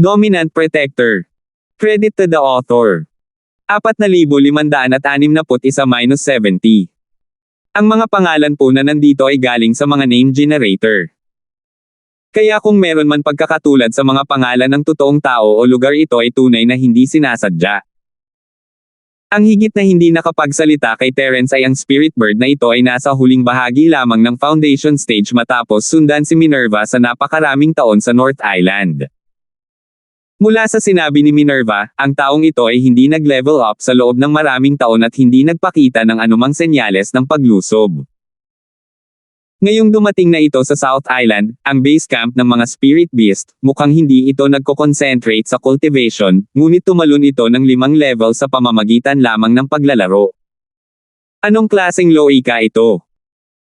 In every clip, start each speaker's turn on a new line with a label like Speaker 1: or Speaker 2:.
Speaker 1: Dominant Protector. Credit to the author. 4,561-70. Ang mga pangalan po na nandito ay galing sa mga name generator. Kaya kung meron man pagkakatulad sa mga pangalan ng totoong tao o lugar, ito ay tunay na hindi sinasadya. Ang higit na hindi nakapagsalita kay Terence ay ang spirit bird na ito ay nasa huling bahagi lamang ng foundation stage matapos sundan si Minerva sa napakaraming taon sa North Island. Mula sa sinabi ni Minerva, ang taong ito ay hindi nag-level up sa loob ng maraming taon at hindi nagpakita ng anumang senyales ng paglusob. Ngayong dumating na ito sa South Island, ang base camp ng mga spirit beast, mukhang hindi ito nagko-concentrate sa cultivation, ngunit tumalon ito ng 5 level sa pamamagitan lamang ng paglalaro. Anong klaseng loika ito?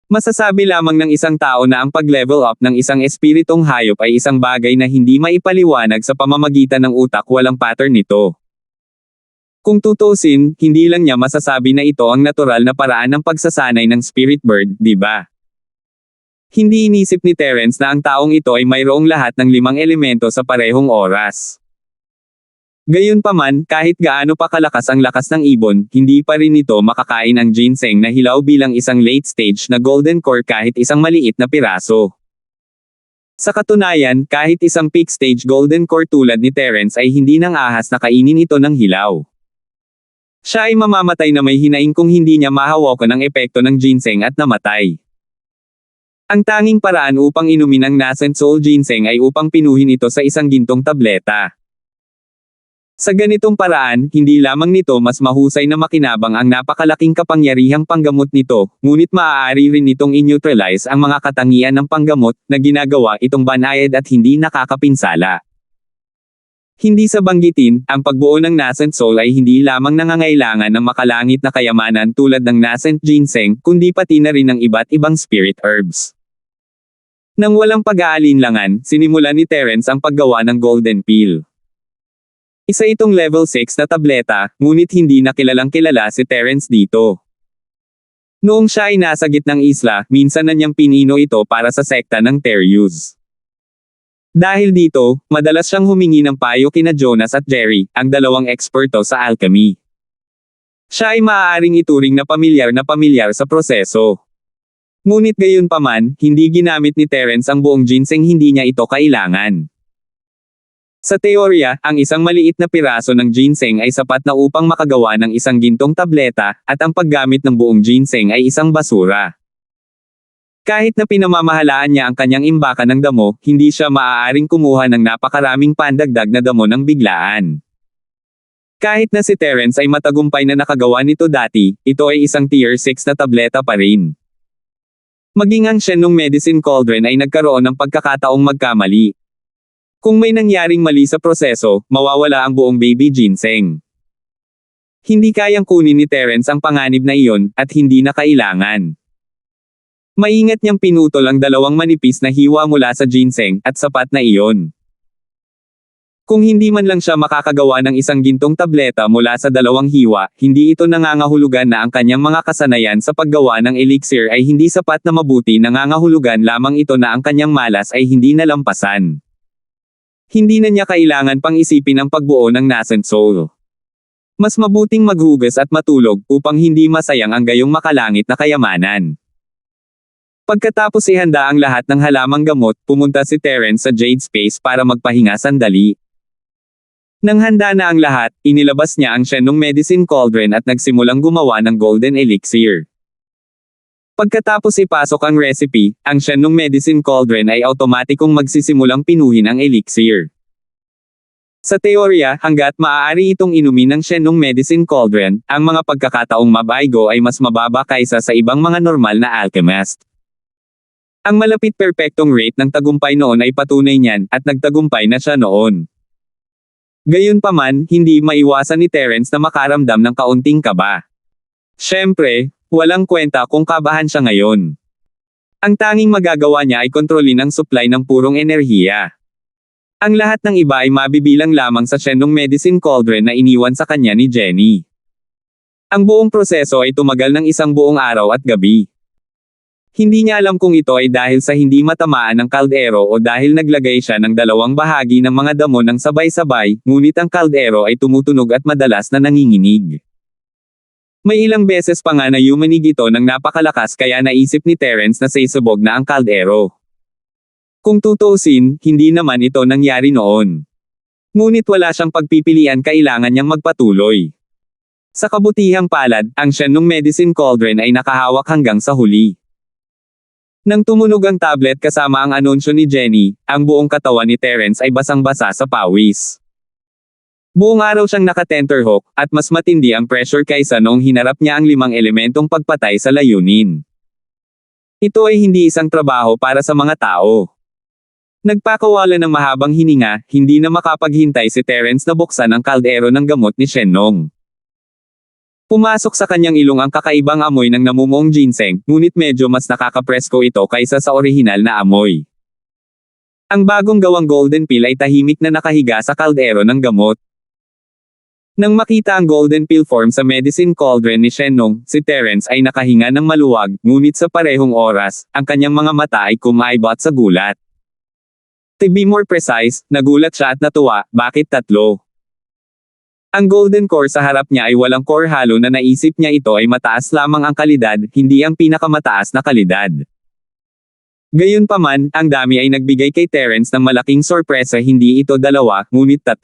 Speaker 1: Masasabi lamang ng isang tao na ang pag-level up ng isang espiritong hayop ay isang bagay na hindi maipaliwanag sa pamamagitan ng utak, walang pattern nito. Kung tutusin, hindi lang niya masasabi na ito ang natural na paraan ng pagsasanay ng spirit bird, di ba? Hindi inisip ni Terence na ang taong ito ay mayroong lahat ng 5 elemento sa parehong oras. Gayunpaman, kahit gaano pa kalakas ang lakas ng ibon, hindi pa rin ito makakain ang ginseng na hilaw bilang isang late stage na golden core kahit isang maliit na piraso. Sa katunayan, kahit isang peak stage golden core tulad ni Terence ay hindi nang ahas na kainin ito ng hilaw. Siya ay mamamatay na may hinaing kung hindi niya mahawakan ang epekto ng ginseng at namatay. Ang tanging paraan upang inumin ang nascent soul ginseng ay upang pinuhin ito sa isang gintong tableta. Sa ganitong paraan, hindi lamang nito mas mahusay na makinabang ang napakalaking kapangyarihang panggamot nito, ngunit maaari rin nitong i-neutralize ang mga katangian ng panggamot na ginagawa itong banayad at hindi nakakapinsala. Hindi sa banggitin, ang pagbuo ng nascent soul ay hindi lamang nangangailangan ng makalangit na kayamanan tulad ng nascent ginseng, kundi pati na rin ng iba't ibang spirit herbs. Nang walang pag-aalinlangan, sinimulan ni Terence ang paggawa ng golden pill. Isa itong level 6 na tableta, ngunit hindi na kilalang-kilala si Terence dito. Noong siya ay nasa gitnang isla, minsan na niyang pinino ito para sa sekta ng Terius. Dahil dito, madalas siyang humingi ng payo kina Jonas at Jerry, ang dalawang eksperto sa alchemy. Siya ay maaaring ituring na pamilyar sa proseso. Ngunit gayunpaman, hindi ginamit ni Terence ang buong ginseng, hindi niya ito kailangan. Sa teorya, ang isang maliit na piraso ng ginseng ay sapat na upang makagawa ng isang gintong tableta, at ang paggamit ng buong ginseng ay isang basura. Kahit na pinamamahalaan niya ang kanyang imbakan ng damo, hindi siya maaaring kumuha ng napakaraming pandagdag na damo ng biglaan. Kahit na si Terence ay matagumpay na nakagawa nito dati, ito ay isang tier 6 na tableta pa rin. Maging ang Shenong Medicine Cauldron ay nagkaroon ng pagkakataong magkamali. Kung may nangyaring mali sa proseso, mawawala ang buong baby ginseng. Hindi kayang kunin ni Terence ang panganib na iyon, at hindi na kailangan. Maingat niyang pinutol ang 2 manipis na hiwa mula sa ginseng, at sapat na iyon. Kung hindi man lang siya makakagawa ng isang gintong tableta mula sa 2 hiwa, hindi ito nangangahulugan na ang kanyang mga kasanayan sa paggawa ng elixir ay hindi sapat na mabuti, nangangahulugan lamang ito na ang kanyang malas ay hindi nalampasan. Hindi na niya kailangan pang isipin ang pagbuo ng nascent soul. Mas mabuting maghugas at matulog upang hindi masayang ang gayong makalangit na kayamanan. Pagkatapos ihanda ang lahat ng halamang gamot, pumunta si Terence sa Jade Space para magpahinga sandali. Nang handa na ang lahat, inilabas niya ang Shenong Medicine Cauldron at nagsimulang gumawa ng golden elixir. Pagkatapos ipasok ang recipe, ang Shenong Medicine Cauldron ay automatikong magsisimulang pinuhin ang elixir. Sa teorya, hanggat maaari itong inumin ng Shenong Medicine Cauldron, ang mga pagkakataong mabaigo ay mas mababa kaysa sa ibang mga normal na alchemist. Ang malapit perpektong rate ng tagumpay noon ay patunay niyan, at nagtagumpay na siya noon. Gayunpaman, hindi maiwasan ni Terence na makaramdam ng kaunting kaba. Siyempre, walang kwenta kung kabahan siya ngayon. Ang tanging magagawa niya ay kontrolin ang supply ng purong enerhiya. Ang lahat ng iba ay mabibilang lamang sa Shenong Medicine Cauldron na iniwan sa kanya ni Jenny. Ang buong proseso ay tumagal ng 1 buong araw at gabi. Hindi niya alam kung ito ay dahil sa hindi matamaan ng kaldero o dahil naglagay siya ng dalawang bahagi ng mga damo ng sabay-sabay, ngunit ang kaldero ay tumutunog at madalas na nanginginig. May ilang beses pa nga na yumanig ito ng napakalakas kaya naisip ni Terence na sasabog na ang kaldero. Kung tutuusin, hindi naman ito nangyari noon. Ngunit wala siyang pagpipilian, kailangan niyang magpatuloy. Sa kabutihang palad, ang Shenlong Medicine Cauldron ay nakahawak hanggang sa huli. Nang tumunog ang tablet kasama ang anunsyo ni Jenny, ang buong katawan ni Terence ay basang-basa sa pawis. Buong araw siyang naka-tenterhook, at mas matindi ang pressure kaysa noong hinarap niya ang 5 elementong pagpatay sa layunin. Ito ay hindi isang trabaho para sa mga tao. Nagpakawala ng mahabang hininga, hindi na makapaghintay si Terence na buksan ang kaldero ng gamot ni Shenlong. Pumasok sa kanyang ilong ang kakaibang amoy ng namumuong ginseng, ngunit medyo mas nakakapresko ito kaysa sa orihinal na amoy. Ang bagong gawang golden pill ay tahimik na nakahiga sa kaldero ng gamot. Nang makita ang golden pill form sa medicine cauldron ni Shenlong, si Terence ay nakahinga ng maluwag, ngunit sa parehong oras, ang kanyang mga mata ay kumaibot sa gulat. To be more precise, nagulat siya at natuwa, bakit 3? Ang golden core sa harap niya ay walang core halo na naisip niya ito ay mataas lamang ang kalidad, hindi ang pinakamataas na kalidad. Gayunpaman, ang dami ay nagbigay kay Terence ng malaking sorpresa, hindi ito 2, ngunit 3.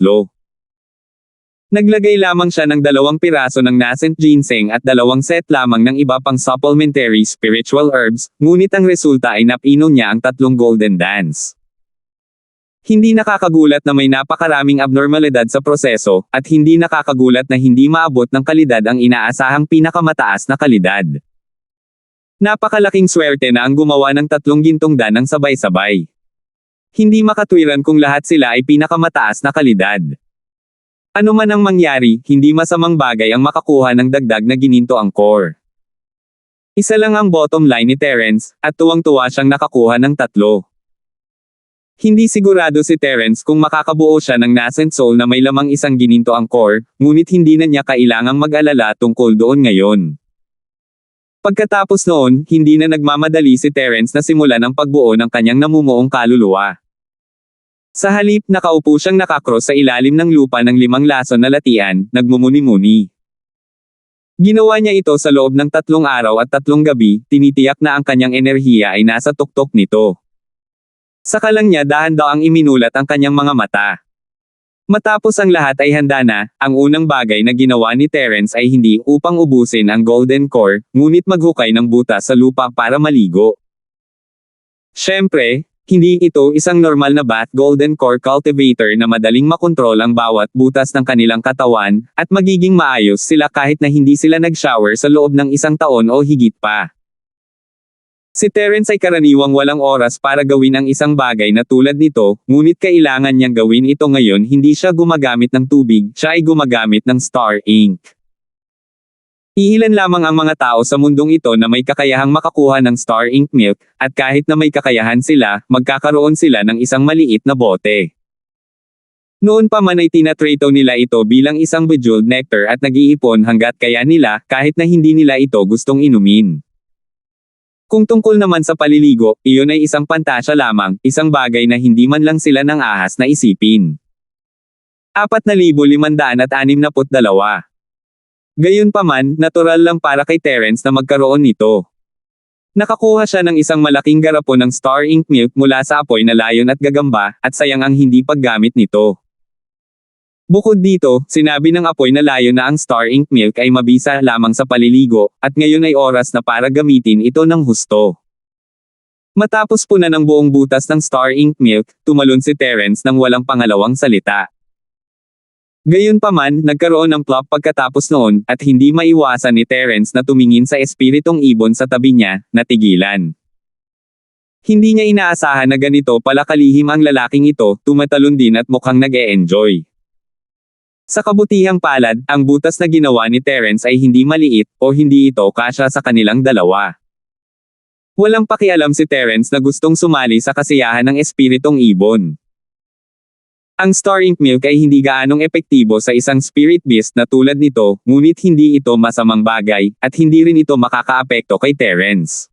Speaker 1: Naglagay lamang siya ng 2 piraso ng nascent ginseng at 2 set lamang ng iba pang supplementary spiritual herbs, ngunit ang resulta ay napino niya ang 3 golden dance. Hindi nakakagulat na may napakaraming abnormalidad sa proseso, at hindi nakakagulat na hindi maabot ng kalidad ang inaasahang pinakamataas na kalidad. Napakalaking swerte na ang gumawa ng 3 gintong dan ng sabay-sabay. Hindi makatwiran kung lahat sila ay pinakamataas na kalidad. Ano man ang mangyari, hindi masamang bagay ang makakuha ng dagdag na gininto ang core. Isa lang ang bottom line ni Terence, at tuwang-tuwa siyang nakakuha ng 3. Hindi sigurado si Terence kung makakabuo siya ng nascent soul na may lamang isang gininto ang core, ngunit hindi na niya kailangang mag-alala tungkol doon ngayon. Pagkatapos noon, hindi na nagmamadali si Terence na simulan ang pagbuo ng kanyang namumuong kaluluwa. Sa halip, nakaupo siyang nakakross sa ilalim ng lupa ng 5 lason na latian, nagmumuni-muni. Ginawa niya ito sa loob ng 3 araw at 3 gabi, tinitiyak na ang kanyang enerhiya ay nasa tuktok nito. Saka lang niya dahan-daang iminulat ang kanyang mga mata. Matapos ang lahat ay handa na, ang unang bagay na ginawa ni Terence ay hindi upang ubusin ang golden core, ngunit maghukay ng butas sa lupa para maligo. Siyempre, hindi ito isang normal na bath golden core cultivator na madaling makontrol ang bawat butas ng kanilang katawan, at magiging maayos sila kahit na hindi sila nag-shower sa loob ng 1 taon o higit pa. Si Terence ay karaniwang walang oras para gawin ang isang bagay na tulad nito, ngunit kailangan niyang gawin ito ngayon. Hindi siya gumagamit ng tubig, siya ay gumagamit ng Star Ink. Iilan lamang ang mga tao sa mundong ito na may kakayahang makakuha ng Star Ink milk, at kahit na may kakayahan sila, magkakaroon sila ng isang maliit na bote. Noon pa man ay tinatrato nila ito bilang isang bejeweled nectar at nag-iipon hanggat kaya nila, kahit na hindi nila ito gustong inumin. Kung tungkol naman sa paliligo, iyon ay isang pantasya lamang, isang bagay na hindi man lang sila ng ahas na isipin. 4,562. Gayunpaman, natural lang para kay Terence na magkaroon nito. Nakakuha siya ng isang malaking garapon ng Star Ink milk mula sa apoy na layon at gagamba, at sayang ang hindi paggamit nito. Bukod dito, sinabi ng apoy na layon na ang Star Ink milk ay mabisa lamang sa paliligo, at ngayon ay oras na para gamitin ito ng husto. Matapos punan ng buong butas ng Star Ink milk, tumalon si Terence nang walang pangalawang salita. Gayunpaman, nagkaroon ng plop pagkatapos noon, at hindi maiwasan ni Terence na tumingin sa espiritong ibon sa tabi niya, natigilan. Hindi niya inaasahan na ganito pala kalihim ang lalaking ito, tumatalon din at mukhang nag-e-enjoy. Sa kabutihang palad, ang butas na ginawa ni Terence ay hindi maliit, o hindi ito kasya sa kanilang dalawa. Walang pakialam si Terence na gustong sumali sa kasiyahan ng espiritong ibon. Ang Star Ink milk ay hindi gaanong epektibo sa isang spirit beast na tulad nito, ngunit hindi ito masamang bagay, at hindi rin ito makakaapekto kay Terence.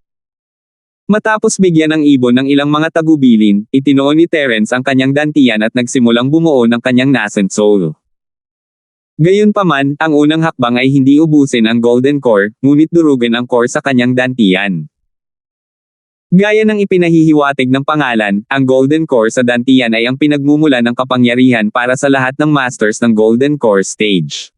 Speaker 1: Matapos bigyan ng ibon ng ilang mga tagubilin, itinuon ni Terence ang kanyang dantian at nagsimulang bumuo ng kanyang nascent soul. Gayunpaman, ang unang hakbang ay hindi ubusin ang Golden Core, ngunit durugin ang core sa kanyang dantian. Gaya ng ipinahihiwatig ng pangalan, ang Golden Core sa dantian ay ang pinagmumula ng kapangyarihan para sa lahat ng masters ng Golden Core stage.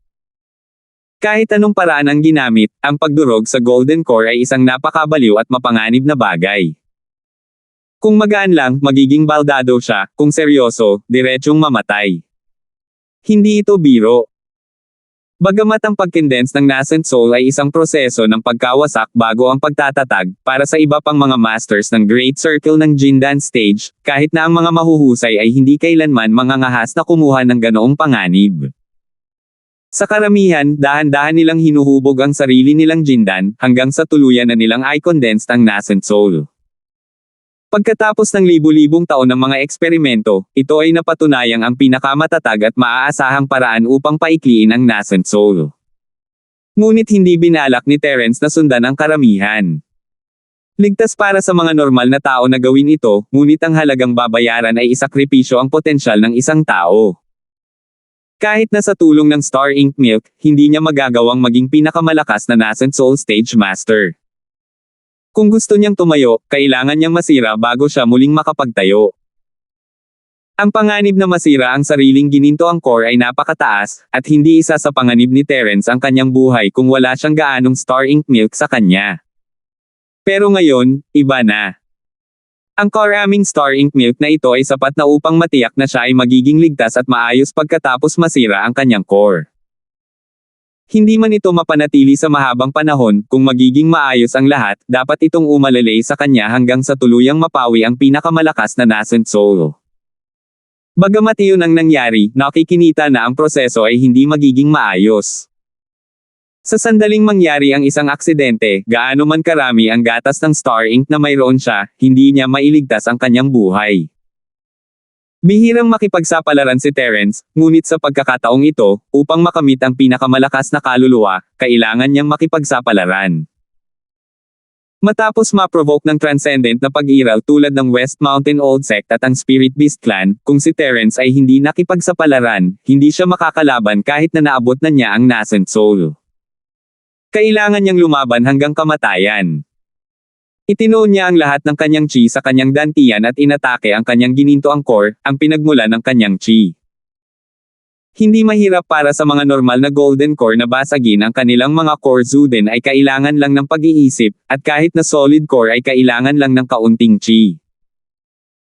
Speaker 1: Kahit anong paraan ang ginamit, ang pagdurog sa Golden Core ay isang napakabaliw at mapanganib na bagay. Kung magaan lang, magiging baldado siya; kung seryoso, diretsyong mamatay. Hindi ito biro. Bagamat ang pag-condense ng nascent soul ay isang proseso ng pagkawasak bago ang pagtatatag, para sa iba pang mga masters ng Great Circle ng Jindan stage, kahit na ang mga mahuhusay ay hindi kailanman mangangahas na kumuha ng ganoong panganib. Sa karamihan, dahan-dahan nilang hinuhubog ang sarili nilang Jindan, hanggang sa tuluyan na nilang i-condensed ang nascent soul. Pagkatapos ng libu-libong taon ng mga eksperimento, ito ay napatunayang ang pinakamatatag at maaasahang paraan upang paikliin ang nascent soul. Ngunit hindi binalak ni Terence na sundan ang karamihan. Ligtas para sa mga normal na tao na gawin ito, ngunit ang halagang babayaran ay isakripisyo ang potensyal ng isang tao. Kahit na sa tulong ng Star Ink Milk, hindi niya magagawang maging pinakamalakas na nascent soul stage master. Kung gusto niyang tumayo, kailangan niyang masira bago siya muling makapagtayo. Ang panganib na masira ang sariling ginintoang core ay napakataas, at hindi isa sa panganib ni Terence ang kanyang buhay kung wala siyang gaanong Star Ink Milk sa kanya. Pero ngayon, iba na. Ang karaming Star Ink Milk na ito ay sapat na upang matiyak na siya ay magiging ligtas at maayos pagkatapos masira ang kanyang core. Hindi man ito mapanatili sa mahabang panahon, kung magiging maayos ang lahat, dapat itong umalalay sa kanya hanggang sa tuluyang mapawi ang pinakamalakas na nascent soul. Bagamat iyon ang nangyari, nakikinita na ang proseso ay hindi magiging maayos. Sa sandaling mangyari ang isang aksidente, gaano man karami ang gatas ng Star Ink na mayroon siya, hindi niya mailigtas ang kanyang buhay. Bihirang makipagsapalaran si Terence, ngunit sa pagkakataong ito, upang makamit ang pinakamalakas na kaluluwa, kailangan niyang makipagsapalaran. Matapos ma-provoke ng transcendent na pag-iral tulad ng West Mountain Old Sect at ang Spirit Beast Clan, kung si Terence ay hindi nakipagsapalaran, hindi siya makakalaban kahit na naabot na niya ang nascent soul. Kailangan niyang lumaban hanggang kamatayan. Itinuon niya ang lahat ng kanyang chi sa kanyang dantian at inatake ang kanyang ginintoang core, ang pinagmula ng kanyang chi. Hindi mahirap para sa mga normal na Golden Core na basagin ang kanilang mga core Zuden ay kailangan lang ng pag-iisip, at kahit na solid core ay kailangan lang ng kaunting chi.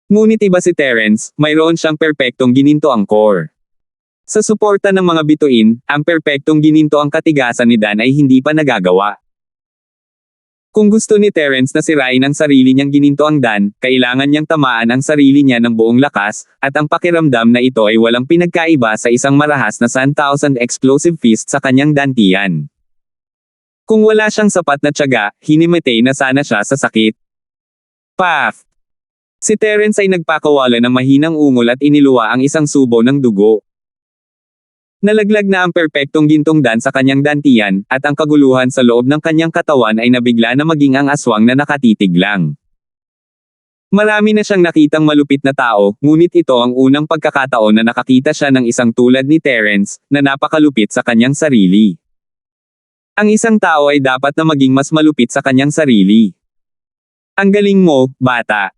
Speaker 1: Ngunit iba si Terence, mayroon siyang perpektong ginintoang core. Sa suporta ng mga bituin, ang perpektong ginintoang katigasan ni Dan ay hindi pa nagagawa. Kung gusto ni Terence na sirain ang sarili niyang ginintoang Dan, kailangan niyang tamaan ang sarili niya ng buong lakas, at ang pakiramdam na ito ay walang pinagkaiba sa isang marahas na 1,000 explosive fist sa kanyang dantian. Kung wala siyang sapat na tiyaga, hinimatay na sana siya sa sakit. Paf! Si Terence ay nagpakawala ng mahinang ungol at iniluwa ang isang subo ng dugo. Nalaglag na ang perpektong gintong Dan sa kanyang dantian, at ang kaguluhan sa loob ng kanyang katawan ay nabigla na maging ang aswang na nakatitig lang. Marami na siyang nakitang malupit na tao, ngunit ito ang unang pagkakataon na nakakita siya ng isang tulad ni Terence, na napakalupit sa kanyang sarili. Ang isang tao ay dapat na maging mas malupit sa kanyang sarili. Ang galing mo, bata.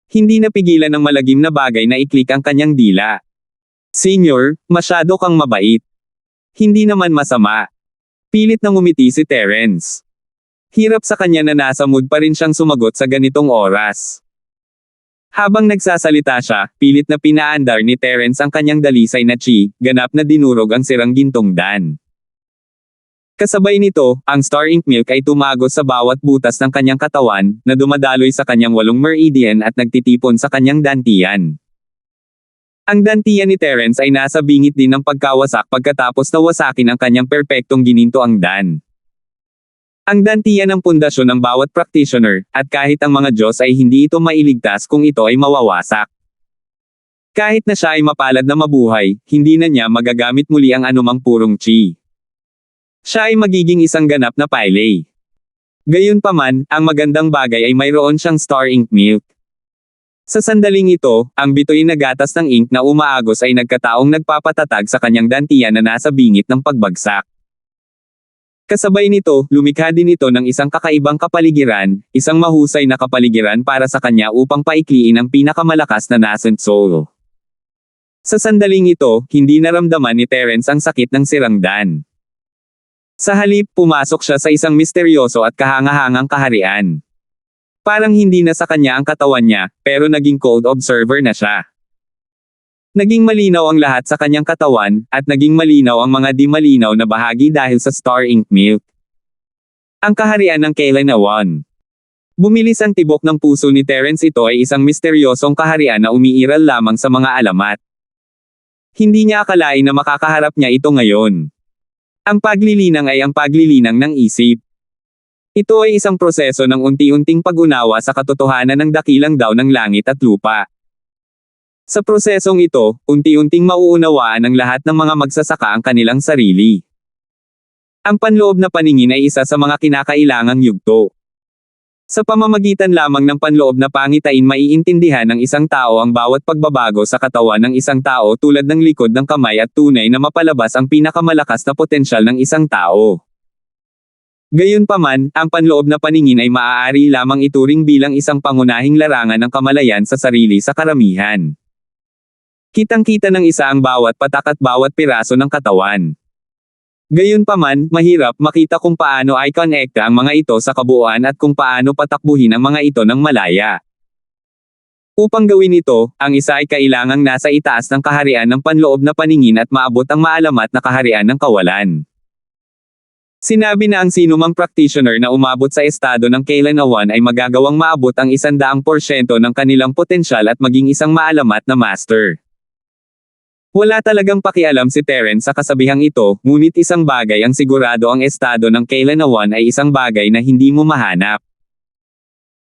Speaker 1: Hindi napigilan ng malagim na bagay na iklik ang kanyang dila. Senior, masyado kang mabait. Hindi naman masama. Pilit na ngumiti si Terence. Hirap sa kanya na nasa mood pa rin siyang sumagot sa ganitong oras. Habang nagsasalita siya, pilit na pinaandar ni Terence ang kanyang dalisay na chi, ganap na dinurog ang sirang gintong Dan. Kasabay nito, ang Star Ink Milk ay tumagos sa bawat butas ng kanyang katawan, na dumadaloy sa kanyang 8 meridian at nagtitipon sa kanyang dantian. Ang dantian ni Terence ay nasa bingit din ng pagkawasak pagkatapos na wasakin ang kanyang perpektong ginintoang Dan. Ang dantian ang pundasyon ng bawat practitioner, at kahit ang mga Diyos ay hindi ito mailigtas kung ito ay mawawasak. Kahit na siya ay mapalad na mabuhay, hindi na niya magagamit muli ang anumang purong chi. Siya ay magiging isang ganap na Pyle. Gayunpaman, ang magandang bagay ay mayroon siyang Star Ink milk. Sa sandaling ito, ang bituin na gatas ng ink na umaagos ay nagkataong nagpapatatag sa kanyang dantian na nasa bingit ng pagbagsak. Kasabay nito, lumikha din ito ng isang kakaibang kapaligiran, isang mahusay na kapaligiran para sa kanya upang paikliin ang pinakamalakas na nascent soul. Sa sandaling ito, hindi naramdaman ni Terence ang sakit ng sirangdan. Sa halip, pumasok siya sa isang misteryoso at kahangahangang kaharian. Parang hindi na sa kanya ang katawan niya, pero naging cold observer na siya. Naging malinaw ang lahat sa kanyang katawan, at naging malinaw ang mga di malinaw na bahagi dahil sa Star Ink milk. Ang kaharian ng Kaylan Awan. Bumilis ang tibok ng puso ni Terence. Ito ay isang misteryosong kaharian na umiiral lamang sa mga alamat. Hindi niya akalain na makakaharap niya ito ngayon. Ang paglilinang ay ang paglilinang ng isip. Ito ay isang proseso ng unti-unting pag-unawa sa katotohanan ng dakilang daw ng langit at lupa. Sa prosesong ito, unti-unting mauunawaan ng lahat ng mga magsasaka ang kanilang sarili. Ang panloob na paningin ay isa sa mga kinakailangang yugto. Sa pamamagitan lamang ng panloob na pangitain maiintindihan ng isang tao ang bawat pagbabago sa katawan ng isang tao tulad ng likod ng kamay at tunay na mapalabas ang pinakamalakas na potensyal ng isang tao. Gayunpaman, ang panloob na paningin ay maaari lamang ituring bilang isang pangunahing larangan ng kamalayan sa sarili sa karamihan. Kitang-kita ng isa ang bawat patak at bawat piraso ng katawan. Gayunpaman, mahirap makita kung paano ay konekta ang mga ito sa kabuuan at kung paano patakbuhin ang mga ito ng malaya. Upang gawin ito, ang isa ay kailangang nasa itaas ng kaharian ng panloob na paningin at maabot ang maalamat na kaharian ng kawalan. Sinabi na ang sinumang practitioner na umabot sa estado ng Kaylan Awan ay magagawang maabot ang 100% ng kanilang potensyal at maging isang maalamat na master. Wala talagang pakialam si Terence sa kasabihang ito, ngunit isang bagay ang sigurado: ang estado ng Kaylan Awan ay isang bagay na hindi mo mahanap.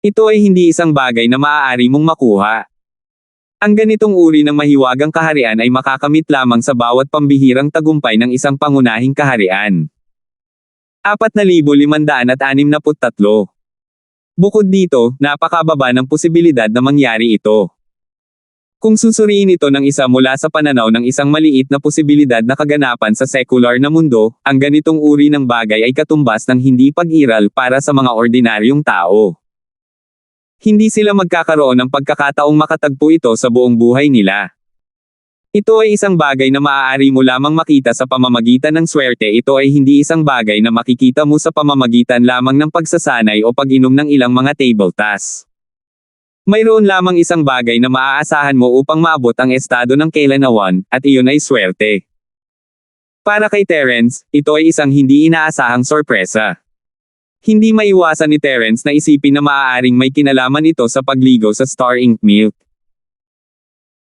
Speaker 1: Ito ay hindi isang bagay na maaari mong makuha. Ang ganitong uri ng mahiwagang kaharian ay makakamit lamang sa bawat pambihirang tagumpay ng isang pangunahing kaharian. 4,563. Bukod dito, napakababa ng posibilidad na mangyari ito. Kung susuriin ito ng isa mula sa pananaw ng isang maliit na posibilidad na kaganapan sa secular na mundo, ang ganitong uri ng bagay ay katumbas ng hindi pag-iral para sa mga ordinaryong tao. Hindi sila magkakaroon ng pagkakataong makatagpo ito sa buong buhay nila. Ito ay isang bagay na maaari mo lamang makita sa pamamagitan ng swerte. Ito ay hindi isang bagay na makikita mo sa pamamagitan lamang ng pagsasanay o pag-inom ng ilang mga table tas. Mayroon lamang isang bagay na maaasahan mo upang maabot ang estado ng Kaylan Awan, at iyon ay swerte. Para kay Terence, ito ay isang hindi inaasahang sorpresa. Hindi maiwasan ni Terence na isipin na maaaring may kinalaman ito sa pagligo sa Star Ink milk.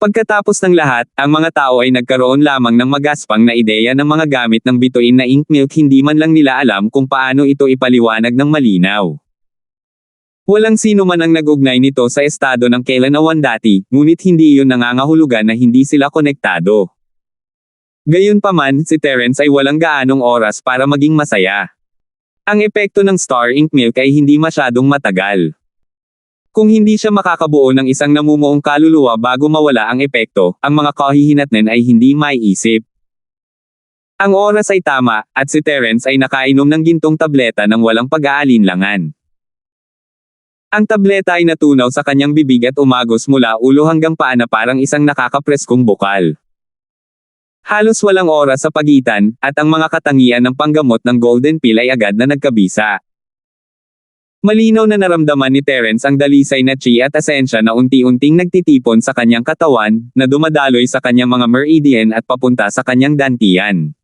Speaker 1: Pagkatapos ng lahat, ang mga tao ay nagkaroon lamang ng magaspang na ideya ng mga gamit ng bituin na ink milk. Hindi man lang nila alam kung paano ito ipaliwanag ng malinaw. Walang sino man ang nag-ugnay nito sa estado ng Kaylan Awan dati, ngunit hindi iyon nangangahulugan na hindi sila konektado. Gayunpaman, si Terence ay walang gaanong oras para maging masaya. Ang epekto ng Star Ink milk ay hindi masyadong matagal. Kung hindi siya makakabuo ng isang namumuong kaluluwa bago mawala ang epekto, ang mga kahihinatnan ay hindi maiisip. Ang oras ay tama, at si Terence ay nakainom ng gintong tableta ng walang pag-aalinlangan. Ang tableta ay natunaw sa kanyang bibig at umagos mula ulo hanggang paa na parang isang nakakapreskong bukal. Halos walang oras sa pagitan, at ang mga katangian ng panggamot ng golden pill ay agad na nagkabisa. Malinaw na naramdaman ni Terence ang dalisay na chi at asensya na unti-unting nagtitipon sa kanyang katawan, na dumadaloy sa kanyang mga meridian at papunta sa kanyang dantian.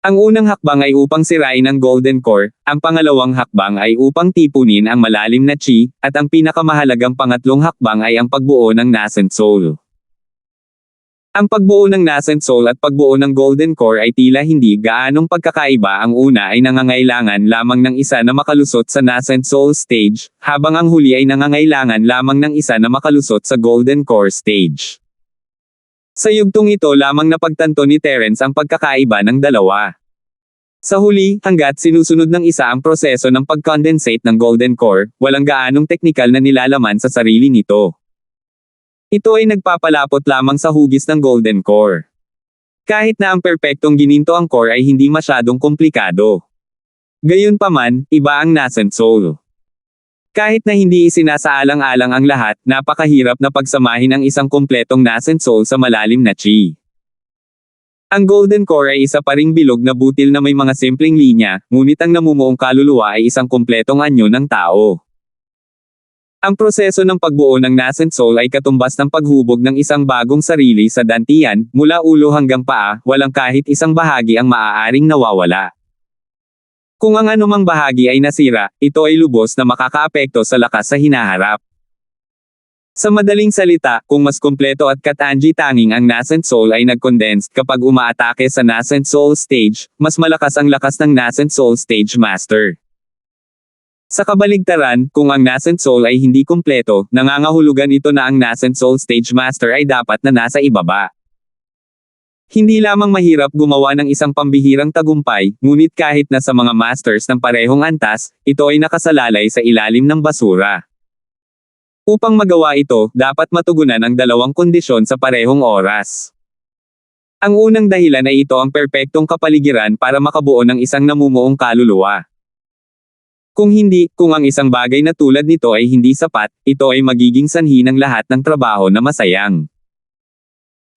Speaker 1: Ang unang hakbang ay upang sirain ang golden core, ang pangalawang hakbang ay upang tipunin ang malalim na chi, at ang pinakamahalagang pangatlong hakbang ay ang pagbuo ng nascent soul. Ang pagbuo ng nascent soul at pagbuo ng golden core ay tila hindi gaanong pagkakaiba. Ang una ay nangangailangan lamang ng isa na makalusot sa nascent soul stage, habang ang huli ay nangangailangan lamang ng isa na makalusot sa golden core stage. Sa yugtong ito lamang napagtanto ni Terence ang pagkakaiba ng dalawa. Sa huli, hanggat sinusunod ng isa ang proseso ng pag-condensate ng golden core, walang gaanong teknikal na nilalaman sa sarili nito. Ito ay nagpapalapot lamang sa hugis ng golden core. Kahit na ang perpektong gininto ang core ay hindi masyadong komplikado. Gayunpaman, iba ang nascent soul. Kahit na hindi isinasaalang-alang ang lahat, napakahirap na pagsamahin ang isang kumpletong nascent soul sa malalim na chi. Ang golden core ay isa pa ring bilog na butil na may mga simpleng linya, ngunit ang namumuong kaluluwa ay isang kumpletong anyo ng tao. Ang proseso ng pagbuo ng nascent soul ay katumbas ng paghubog ng isang bagong sarili sa dantian, mula ulo hanggang paa, walang kahit isang bahagi ang maaaring nawawala. Kung ang anumang bahagi ay nasira, ito ay lubos na makakaapekto sa lakas sa hinaharap. Sa madaling salita, kung mas kumpleto at katangi-tanging ang nascent soul ay nag-condensed kapag umaatake sa nascent soul stage, mas malakas ang lakas ng nascent soul stage master. Sa kabaligtaran, kung ang nascent soul ay hindi kumpleto, nangangahulugan ito na ang nascent soul stage master ay dapat na nasa ibaba. Hindi lamang mahirap gumawa ng isang pambihirang tagumpay, ngunit kahit na sa mga masters ng parehong antas, ito ay nakasalalay sa ilalim ng basura. Upang magawa ito, dapat matugunan ang dalawang kondisyon sa parehong oras. Ang unang dahilan ay ito ang perpektong kapaligiran para makabuo ng isang namumuong kaluluwa. Kung ang isang bagay na tulad nito ay hindi sapat, ito ay magiging sanhi ng lahat ng trabaho na masayang.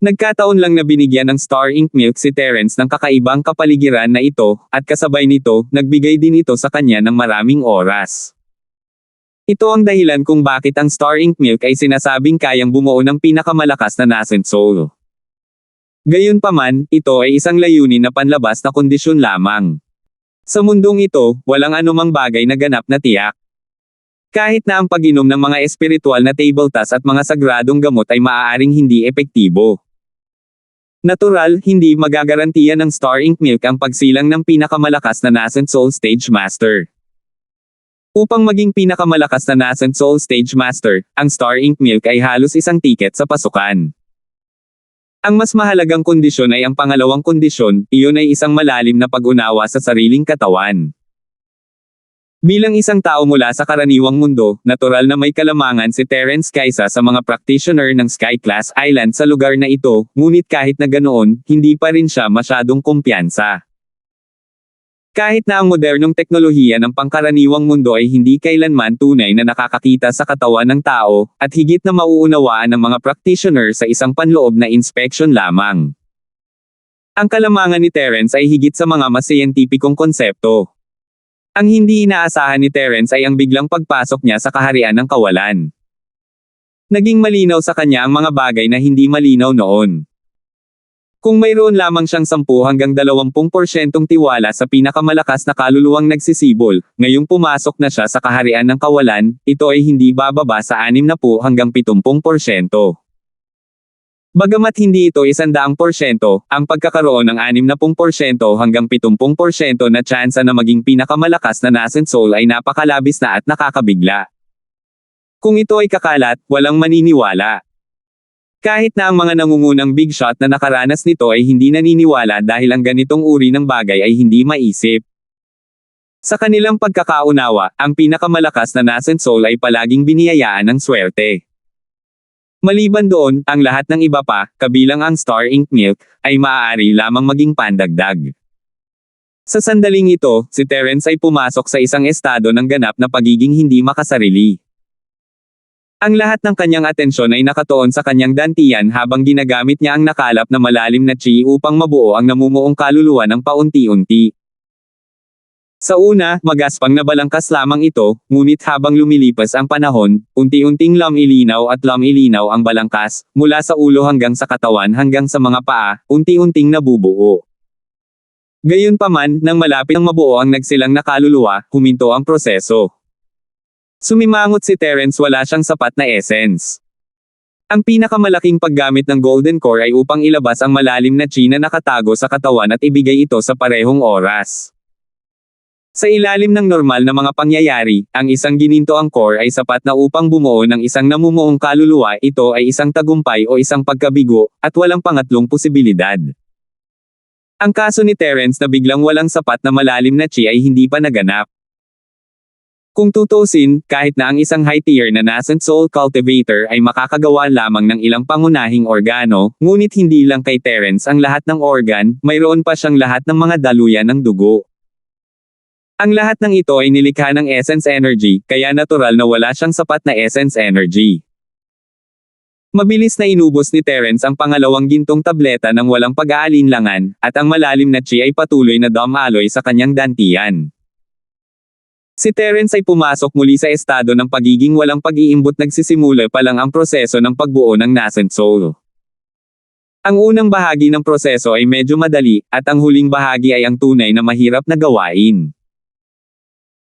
Speaker 1: Nagkataon lang na binigyan ng Star Ink Milk si Terence ng kakaibang kapaligiran na ito, at kasabay nito, nagbigay din ito sa kanya ng maraming oras. Ito ang dahilan kung bakit ang Star Ink Milk ay sinasabing kayang bumuo ng pinakamalakas na nascent soul. Gayunpaman, ito ay isang layunin na panlabas na kondisyon lamang. Sa mundong ito, walang anumang bagay na ganap na tiyak. Kahit na ang pag-inom ng mga espiritual na tabletas at mga sagradong gamot ay maaaring hindi epektibo. Natural, hindi magagarantiya ng Star Ink Milk ang pagsilang ng pinakamalakas na nascent soul stage master. Upang maging pinakamalakas na nascent soul stage master, ang Star Ink Milk ay halos isang tiket sa pasukan. Ang mas mahalagang kondisyon ay ang pangalawang kondisyon, iyon ay isang malalim na pag-unawa sa sariling katawan. Bilang isang tao mula sa karaniwang mundo, natural na may kalamangan si Terence kaysa sa mga practitioner ng Sky Class Island sa lugar na ito, ngunit kahit na ganoon, hindi pa rin siya masyadong kumpiyansa. Kahit na ang modernong teknolohiya ng pangkaraniwang mundo ay hindi kailanman tunay na nakakakita sa katawan ng tao, at higit na mauunawaan ng mga practitioner sa isang panloob na inspection lamang. Ang kalamangan ni Terence ay higit sa mga mas siyentipikong konsepto. Ang hindi inaasahan ni Terence ay ang biglang pagpasok niya sa kaharian ng kawalan. Naging malinaw sa kanya ang mga bagay na hindi malinaw noon. Kung mayroon lamang siyang 10 hanggang 20% tiwala sa pinakamalakas na kaluluwang nagsisibol, ngayong pumasok na siya sa kaharian ng kawalan, ito ay hindi bababa sa 60 hanggang 70%. Bagamat hindi ito 100%, ang pagkakaroon ng 60% hanggang 70% na tsansa na maging pinakamalakas na nascent soul ay napakalabis na at nakakabigla. Kung ito ay kakalat, walang maniniwala. Kahit na ang mga nangungunang big shot na nakaranas nito ay hindi naniniwala dahil ang ganitong uri ng bagay ay hindi maisip. Sa kanilang pagkakaunawa, ang pinakamalakas na nascent soul ay palaging biniyayaan ng swerte. Maliban doon, ang lahat ng iba pa, kabilang ang Star Ink Milk, ay maaari lamang maging pandagdag. Sa sandaling ito, si Terence ay pumasok sa isang estado ng ganap na pagiging hindi makasarili. Ang lahat ng kanyang atensyon ay nakatuon sa kanyang dantian habang ginagamit niya ang nakalap na malalim na chi upang mabuo ang namumuong kaluluwa ng paunti-unti. Sa una, magaspang na balangkas lamang ito, ngunit habang lumilipas ang panahon, unti-unting lumilinaw ang balangkas, mula sa ulo hanggang sa katawan hanggang sa mga paa, unti-unting nabubuo. Gayunpaman, nang malapit ang mabuo ang nagsilang na kaluluwa, huminto ang proseso. Sumimangot si Terence, wala siyang sapat na essence. Ang pinakamalaking paggamit ng Golden Core ay upang ilabas ang malalim na chi na nakatago sa katawan at ibigay ito sa parehong oras. Sa ilalim ng normal na mga pangyayari, ang isang ginintoang core ay sapat na upang bumuo ng isang namumuong kaluluwa. Ito ay isang tagumpay o isang pagkabigo, at walang pangatlong posibilidad. Ang kaso ni Terence na biglang walang sapat na malalim na chi ay hindi pa naganap. Kung tutusin, kahit na ang isang high-tier na nascent soul cultivator ay makakagawa lamang ng ilang pangunahing organo, ngunit hindi lang kay Terence ang lahat ng organ, mayroon pa siyang lahat ng mga daluyan ng dugo. Ang lahat ng ito ay nilikha ng essence energy, kaya natural na wala siyang sapat na essence energy. Mabilis na inubos ni Terence ang pangalawang gintong tableta ng walang pag-aalinlangan, at ang malalim na chi ay patuloy na dumaloy sa kanyang dantian. Si Terence ay pumasok muli sa estado ng pagiging walang pag-iimbot, nagsisimula pa lang ang proseso ng pagbuo ng nascent soul. Ang unang bahagi ng proseso ay medyo madali, at ang huling bahagi ay ang tunay na mahirap na gawain.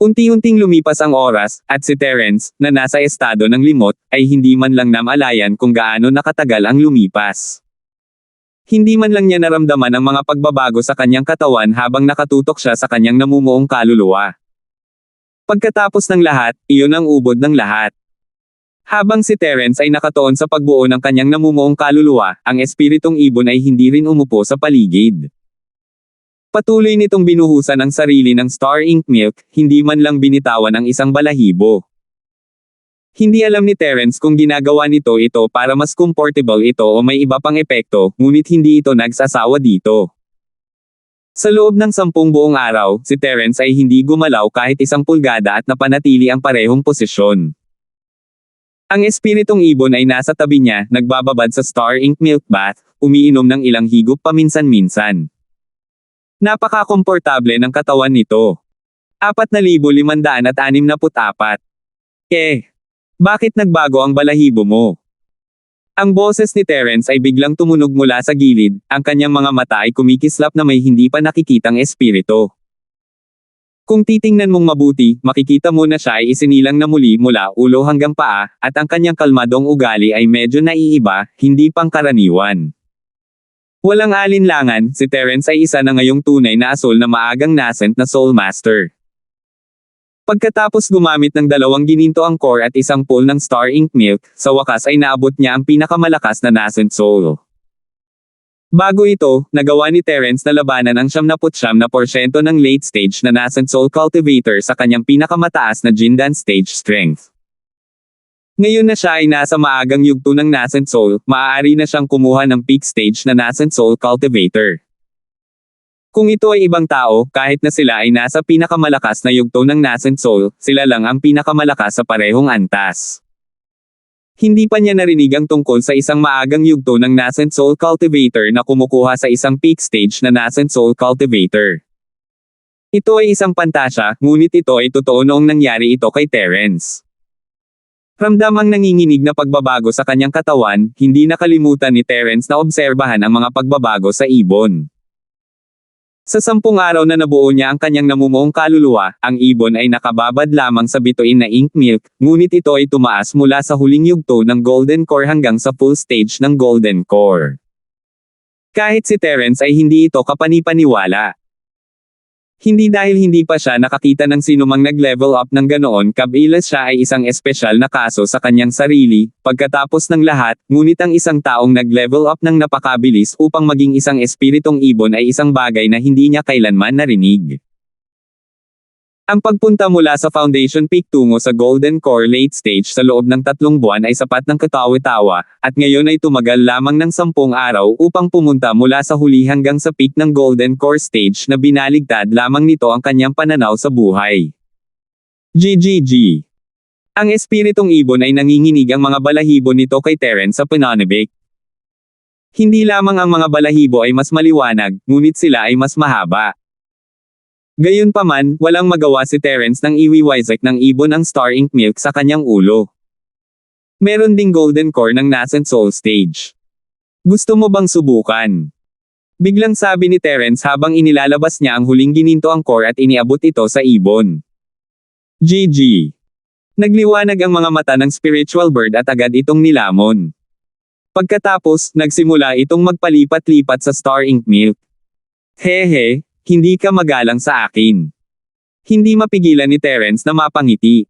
Speaker 1: Unti-unting lumipas ang oras, at si Terence, na nasa estado ng limot, ay hindi man lang namalayan kung gaano nakatagal ang lumipas. Hindi man lang niya naramdaman ang mga pagbabago sa kanyang katawan habang nakatutok siya sa kanyang namumuong kaluluwa. Pagkatapos ng lahat, iyon ang ubod ng lahat. Habang si Terence ay nakatuon sa pagbuo ng kanyang namumuong kaluluwa, ang espiritong ibon ay hindi rin umupo sa paligid. Patuloy nitong binuhusan ang sarili ng Star Ink Milk, hindi man lang binitawan ang isang balahibo. Hindi alam ni Terence kung ginagawa nito ito para mas comfortable ito o may iba pang epekto, ngunit hindi ito nagsasawa dito. Sa loob ng 10 buong araw, si Terence ay hindi gumalaw kahit 1 pulgada at napanatili ang parehong posisyon. Ang espiritong ibon ay nasa tabi niya, nagbababad sa Star Ink Milk Bath, umiinom ng ilang higop paminsan-minsan. Napaka-komportable ng katawan nito. 4,564. Bakit nagbago ang balahibo mo? Ang boses ni Terence ay biglang tumunog mula sa gilid, ang kanyang mga mata ay kumikislap na may hindi pa nakikitang espiritu. Kung titingnan mong mabuti, makikita mo na siya ay isinilang na muli mula ulo hanggang paa, at ang kanyang kalmadong ugali ay medyo naiiba, hindi pangkaraniwan. Walang alinlangan, si Terence ay isa na ngayong tunay na asol na maagang nascent na Soul Master. Pagkatapos gumamit ng 2 ginintoang core at 1 pool ng Star Ink Milk, sa wakas ay naabot niya ang pinakamalakas na nascent soul. Bago ito, nagawa ni Terence na labanan ang 79% ng late stage na nascent soul cultivator sa kanyang pinakamataas na Jindan stage strength. Ngayon na siya ay nasa maagang yugto ng nascent soul, maaari na siyang kumuha ng peak stage na nascent soul cultivator. Kung ito ay ibang tao, kahit na sila ay nasa pinakamalakas na yugto ng nascent soul, sila lang ang pinakamalakas sa parehong antas. Hindi pa niya narinig ang tungkol sa isang maagang yugto ng nascent soul cultivator na kumukuha sa isang peak stage na nascent soul cultivator. Ito ay isang pantasya, ngunit ito ay totoo noong nangyari ito kay Terence. Ramdam ang nanginginig na pagbabago sa kanyang katawan, hindi nakalimutan ni Terence na obserbahan ang mga pagbabago sa ibon. Sa 10 araw na nabuo niya ang kanyang namumuong kaluluwa, ang ibon ay nakababad lamang sa bituin na ink milk, ngunit ito ay tumaas mula sa huling yugto ng golden core hanggang sa full stage ng golden core. Kahit si Terence ay hindi ito kapanipaniwala. Hindi dahil hindi pa siya nakakita ng sinumang nag-level up ng ganoon, kabilang siya ay isang espesyal na kaso sa kanyang sarili, pagkatapos ng lahat, ngunit ang isang taong nag-level up ng napakabilis upang maging isang espiritong ibon ay isang bagay na hindi niya kailanman narinig. Ang pagpunta mula sa Foundation Peak tungo sa Golden Core late stage sa loob ng 3 buwan ay sapat ng katawa-tawa, at ngayon ay tumagal lamang ng 10 araw upang pumunta mula sa huli hanggang sa peak ng Golden Core stage na binaligtad lamang nito ang kanyang pananaw sa buhay. GGG. Ang espiritong ibon ay nanginginig ang mga balahibo nito kay Terence sa pananabik. Hindi lamang ang mga balahibo ay mas maliwanag, ngunit sila ay mas mahaba. Gayunpaman, walang magawa si Terence nang iwiwizak ng ibon ang Star Ink Milk sa kanyang ulo. Meron ding golden core ng nascent soul stage. Gusto mo bang subukan? Biglang sabi ni Terence habang inilalabas niya ang huling gininto ang core at iniabot ito sa ibon. GG. Nagliwanag ang mga mata ng spiritual bird at agad itong nilamon. Pagkatapos, nagsimula itong magpalipat-lipat sa Star Ink Milk. Hehe. Hindi ka magalang sa akin. Hindi mapigilan ni Terence na mapangiti.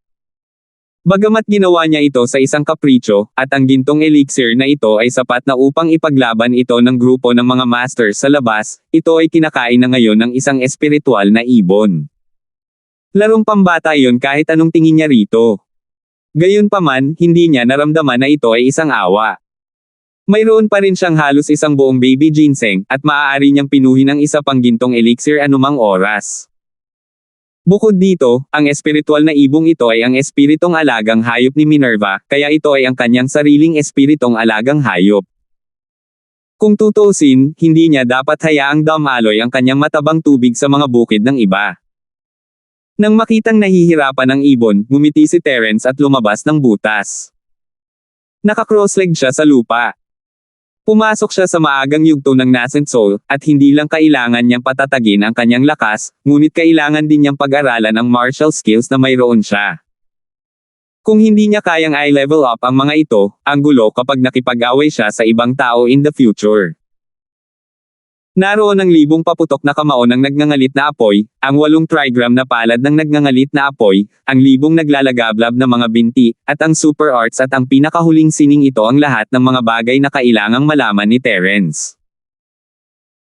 Speaker 1: Bagamat ginawa niya ito sa isang kapritsyo, at ang gintong elixir na ito ay sapat na upang ipaglaban ito ng grupo ng mga masters sa labas, ito ay kinakain na ngayon ng isang espiritual na ibon. Larong pambata iyon kahit anong tingin niya rito. Gayunpaman, hindi niya naramdaman na ito ay isang awa. Mayroon pa rin siyang halos isang buong baby ginseng, at maaari niyang pinuhin ang isa pang gintong elixir anumang oras. Bukod dito, ang espiritual na ibong ito ay ang espiritong alagang hayop ni Minerva, kaya ito ay ang kanyang sariling espiritong alagang hayop. Kung tutuusin, hindi niya dapat hayaang damaloy ang kanyang matabang tubig sa mga bukid ng iba. Nang makitang nahihirapan ang ibon, ngumiti si Terence at lumabas ng butas. Naka-cross-leg siya sa lupa. Pumasok siya sa maagang yugto ng nascent soul, at hindi lang kailangan niyang patatagin ang kanyang lakas, ngunit kailangan din niyang pag-aralan ang martial skills na mayroon siya. Kung hindi niya kayang i-level up ang mga ito, ang gulo kapag nakipag-away siya sa ibang tao in the future. Naroon ang libong paputok na kamao ng nagngangalit na apoy, ang 8 trigram na palad ng nagngangalit na apoy, ang libong naglalagablab na mga binti, at ang super arts at ang pinakahuling sining ito ang lahat ng mga bagay na kailangang malaman ni Terence.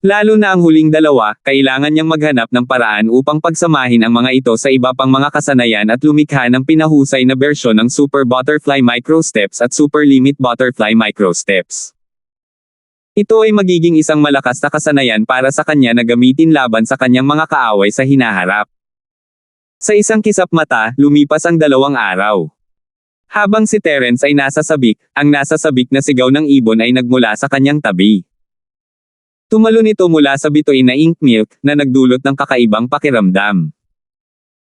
Speaker 1: Lalo na ang huling dalawa, kailangan niyang maghanap ng paraan upang pagsamahin ang mga ito sa iba pang mga kasanayan at lumikha ng pinahusay na bersyon ng Super Butterfly Microsteps at Super Limit Butterfly Microsteps. Ito ay magiging isang malakas na kasanayan para sa kanya na gamitin laban sa kanyang mga kaaway sa hinaharap. Sa isang kisap mata, lumipas ang 2 araw. Habang si Terence ay nasa sabik, ang nasa sabik na sigaw ng ibon ay nagmula sa kanyang tabi. Tumalon ito mula sa bituin na ink milk, na nagdulot ng kakaibang pakiramdam.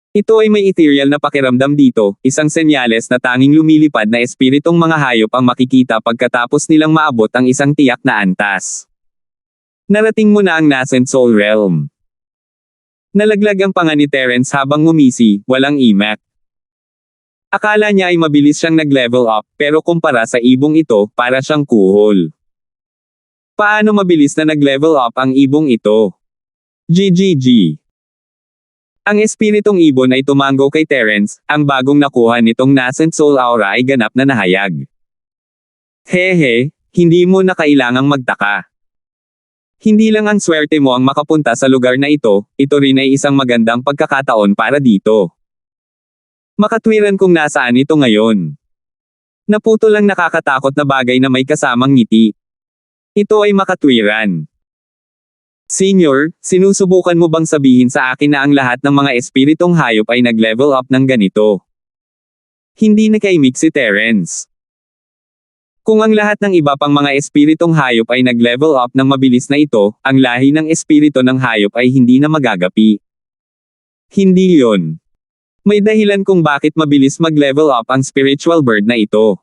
Speaker 1: Ito ay may ethereal na pakiramdam dito, isang senyales na tanging lumilipad na espiritong mga hayop ang makikita pagkatapos nilang maabot ang isang tiyak na antas. Narating mo na ang nascent soul realm. Nalaglag ang panga ni Terence habang ngumisi, walang imak. Akala niya ay mabilis siyang nag-level up, pero kumpara sa ibong ito, para siyang kuhol. Paano mabilis na nag-level up ang ibong ito? GGG. Ang espiritong ibon ay tumanggo kay Terence, ang bagong nakuha nitong nascent soul aura ay ganap na nahayag. Hehe, hindi mo na kailangang magtaka. Hindi lang ang swerte mo ang makapunta sa lugar na ito rin ay isang magandang pagkakataon para dito. Makatwiran kung nasaan ito ngayon. Naputol ang nakakatakot na bagay na may kasamang ngiti. Ito ay makatwiran. Senior, sinusubukan mo bang sabihin sa akin na ang lahat ng mga espiritong hayop ay nag-level up ng ganito? Hindi nakaimik si Terence. Kung ang lahat ng iba pang mga espiritong hayop ay nag-level up ng mabilis na ito, ang lahi ng espirito ng hayop ay hindi na magagapi. Hindi yon. May dahilan kung bakit mabilis mag-level up ang spiritual bird na ito.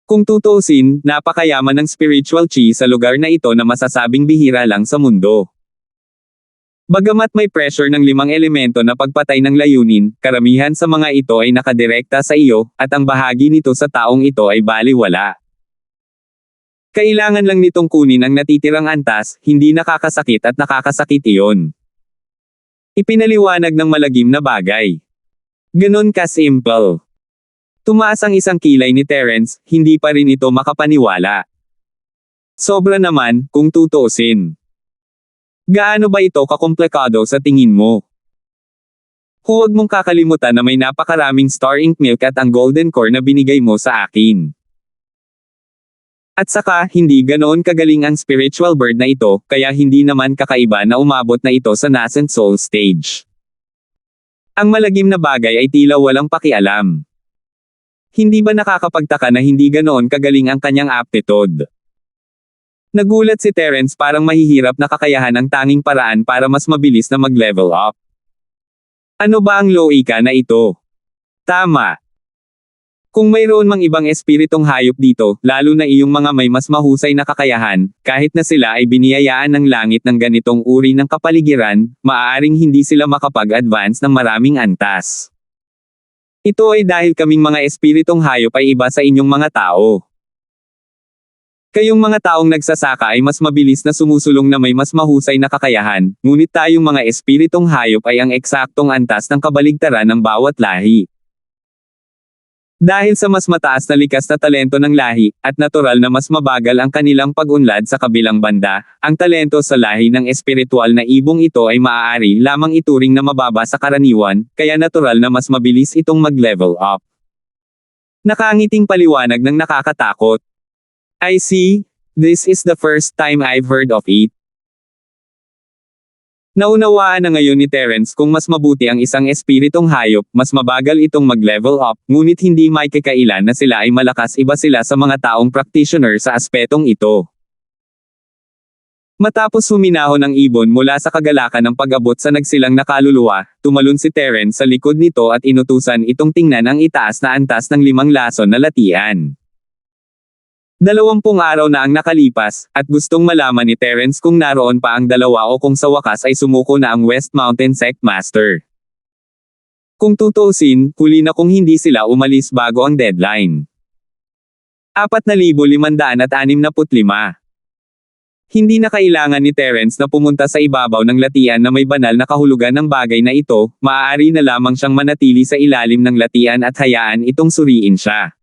Speaker 1: Kung tutuusin, napakayaman ng spiritual chi sa lugar na ito na masasabing bihira lang sa mundo. Bagamat may pressure ng 5 elemento na pagpatay ng layunin, karamihan sa mga ito ay nakadirekta sa iyo, at ang bahagi nito sa taong ito ay baliwala. Kailangan lang nitong kunin ang natitirang antas, hindi nakakasakit at nakakasakit iyon. Ipinaliwanag ng malagim na bagay. Ganon ka-simple. Tumaas ang isang kilay ni Terence, hindi pa rin ito makapaniwala. Sobra naman, kung tutuusin. Gaano ba ito kakomplikado sa tingin mo? Huwag mong kakalimutan na may napakaraming Star Ink Milk at ang Golden Core na binigay mo sa akin. At saka, hindi ganoon kagaling ang spiritual bird na ito, kaya hindi naman kakaiba na umabot na ito sa nascent soul stage. Ang malagim na bagay ay tila walang pakialam. Hindi ba nakakapagtaka na hindi ganoon kagaling ang kanyang aptitude? Nagulat si Terence, parang mahihirap na kakayahan ang tanging paraan para mas mabilis na mag-level up. Ano ba ang loika na ito? Tama. Kung mayroon mang ibang espiritong hayop dito, lalo na iyong mga may mas mahusay na kakayahan, kahit na sila ay biniyayaan ng langit ng ganitong uri ng kapaligiran, maaaring hindi sila makapag-advance ng maraming antas. Ito ay dahil kaming mga espiritong hayop ay iba sa inyong mga tao. Kayong mga taong nagsasaka ay mas mabilis na sumusulong na may mas mahusay na kakayahan, ngunit tayong mga espiritong hayop ay ang eksaktong antas ng kabaligtaran ng bawat lahi. Dahil sa mas mataas na likas na talento ng lahi, at natural na mas mabagal ang kanilang pag-unlad sa kabilang banda, ang talento sa lahi ng espiritual na ibong ito ay maaari lamang ituring na mababa sa karaniwan, kaya natural na mas mabilis itong mag-level up. Nakangiting paliwanag ng nakakatakot. I see. This is the first time I've heard of it. Naunawaan na ngayon ni Terence kung mas mabuti ang isang espiritong hayop, mas mabagal itong mag-level up, ngunit hindi may kakailan na sila ay malakas, iba sila sa mga taong practitioner sa aspetong ito. Matapos huminahon ang ibon mula sa kagalakan ng pag-abot sa nagsilang na kaluluwa, tumalon si Terence sa likod nito at inutusan itong tingnan ang itaas na antas ng 5 lason na latian. 20 araw na ang nakalipas, at gustong malaman ni Terence kung naroon pa ang dalawa o kung sa wakas ay sumuko na ang West Mountain Sect Master. Kung tutuusin, huli na kung hindi sila umalis bago ang deadline. 4,565. Hindi na kailangan ni Terence na pumunta sa ibabaw ng latian na may banal na kahulugan ng bagay na ito, maaari na lamang siyang manatili sa ilalim ng latian at hayaan itong suriin siya.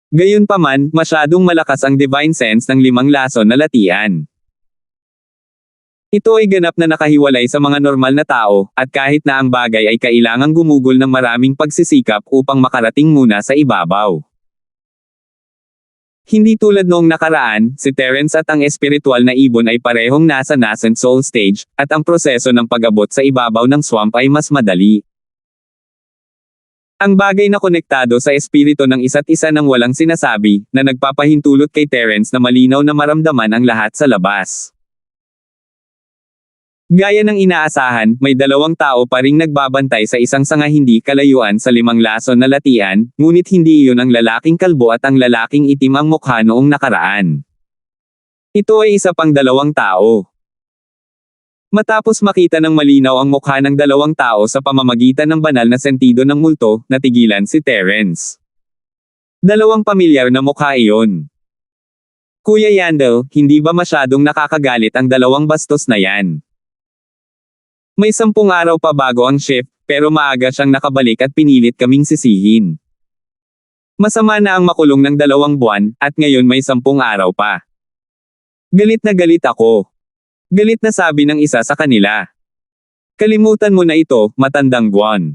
Speaker 1: Gayunpaman, masyadong malakas ang divine sense ng 5 lason na latian. Ito ay ganap na nakahiwalay sa mga normal na tao, at kahit na ang bagay ay kailangang gumugol ng maraming pagsisikap upang makarating muna sa ibabaw. Hindi tulad noong nakaraan, si Terence at ang espiritual na ibon ay parehong nasa nascent soul stage, at ang proseso ng pag-abot sa ibabaw ng swamp ay mas madali. Ang bagay na konektado sa espiritu ng isa't isa nang walang sinasabi, na nagpapahintulot kay Terence na malinaw na maramdaman ang lahat sa labas. Gaya ng inaasahan, may 2 tao pa ring nagbabantay sa isang sanga hindi kalayuan sa 5 lason na latian, ngunit hindi iyon ang lalaking kalbo at ang lalaking itim ang mukha noong nakaraan. Ito ay isa pang 2 tao. Matapos makita ng malinaw ang mukha ng 2 tao sa pamamagitan ng banal na sentido ng multo, natigilan si Terence. 2 pamilyar na mukha iyon. Kuya Yandel, hindi ba masyadong nakakagalit ang 2 bastos na yan? May 10 araw pa bago ang shift, pero maaga siyang nakabalik at pinilit kaming sisihin. Masama na ang makulong ng 2 buwan, at ngayon may 10 araw pa. Galit na galit ako. Galit na sabi ng isa sa kanila. Kalimutan mo na ito, matandang guwan.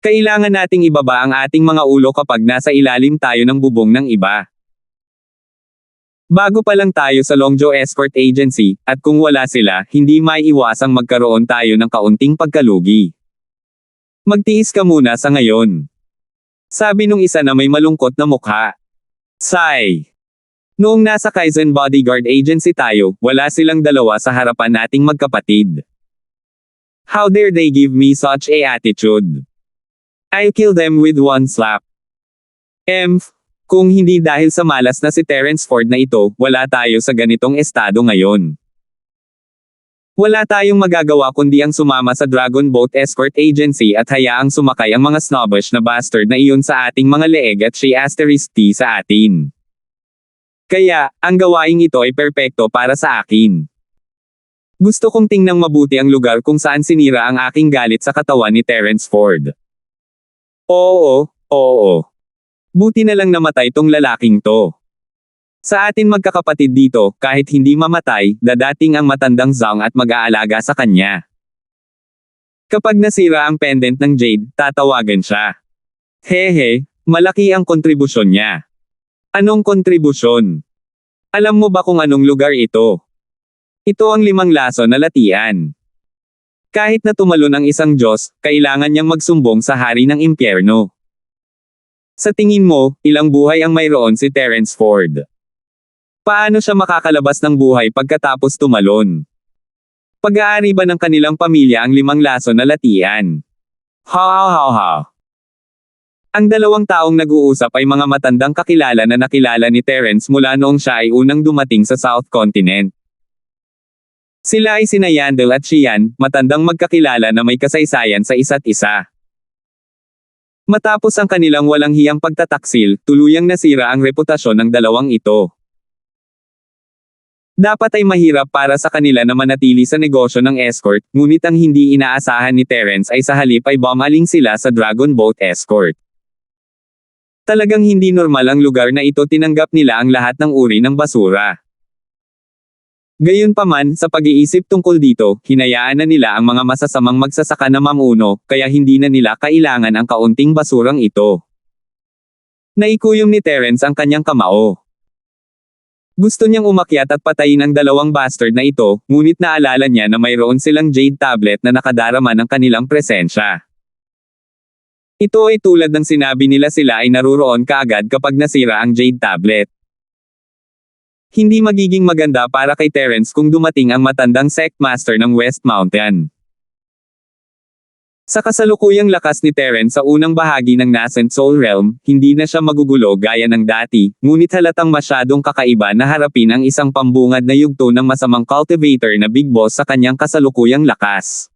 Speaker 1: Kailangan nating ibaba ang ating mga ulo kapag nasa ilalim tayo ng bubong ng iba. Bago pa lang tayo sa Longjo Escort Agency, at kung wala sila, hindi maiiwasang magkaroon tayo ng kaunting pagkalugi. Magtiis ka muna sa ngayon. Sabi nung isa na may malungkot na mukha. Sigh. Noong nasa Kaizen Bodyguard Agency tayo, wala silang 2 sa harapan nating magkapatid. How dare they give me such a attitude? I'll kill them with 1 slap. Kung hindi dahil sa malas na si Terence Ford na ito, wala tayo sa ganitong estado ngayon. Wala tayong magagawa kundi ang sumama sa Dragon Boat Escort Agency at hayaang sumakay ang mga snobbish na bastard na iyon sa ating mga leeg at siya *T sa atin. Kaya, ang gawaing ito ay perpekto para sa akin. Gusto kong tingnang mabuti ang lugar kung saan sinira ang aking galit sa katawan ni Terence Ford. Oo. Buti na lang namatay tong lalaking to. Sa atin magkakapatid dito, kahit hindi mamatay, dadating ang matandang Zhang at mag-aalaga sa kanya. Kapag nasira ang pendant ng Jade, tatawagan siya. Hehe, malaki ang kontribusyon niya. Anong kontribusyon? Alam mo ba kung anong lugar ito? Ito ang 5 lason na latian. Kahit na tumalon ang isang Diyos, kailangan niyang magsumbong sa hari ng impyerno. Sa tingin mo, ilang buhay ang mayroon si Terence Ford? Paano siya makakalabas ng buhay pagkatapos tumalon? Pag-aari ba ng kanilang pamilya ang 5 lason na latian? Ha. Ang 2 taong nag-uusap ay mga matandang kakilala na nakilala ni Terence mula noong siya ay unang dumating sa South Continent. Sila ay sina Yandel at Xian, matandang magkakilala na may kasaysayan sa isa't isa. Matapos ang kanilang walang hiyang pagtataksil, tuluyang nasira ang reputasyon ng 2 ito. Dapat ay mahirap para sa kanila na manatili sa negosyo ng escort, ngunit ang hindi inaasahan ni Terence ay sa halip ay bumaling sila sa Dragon Boat Escort. Talagang hindi normal ang lugar na ito, tinanggap nila ang lahat ng uri ng basura. Gayunpaman, sa pag-iisip tungkol dito, hinayaan na nila ang mga masasamang magsasaka na mamuno, kaya hindi na nila kailangan ang kaunting basurang ito. Naikuyom ni Terence ang kanyang kamao. Gusto niyang umakyat at patayin ang dalawang bastard na ito, ngunit naalala niya na mayroon silang jade tablet na nakadarama ng kanilang presensya. Ito ay tulad ng sinabi nila, sila ay naruroon kaagad kapag nasira ang jade tablet. Hindi magiging maganda para kay Terence kung dumating ang matandang sect master ng West Mountain. Sa kasalukuyang lakas ni Terence sa unang bahagi ng Nascent Soul Realm, hindi na siya magugulo gaya ng dati, ngunit halatang masyadong kakaiba na harapin ang isang pambungad na yugto ng masamang cultivator na Big Boss sa kanyang kasalukuyang lakas.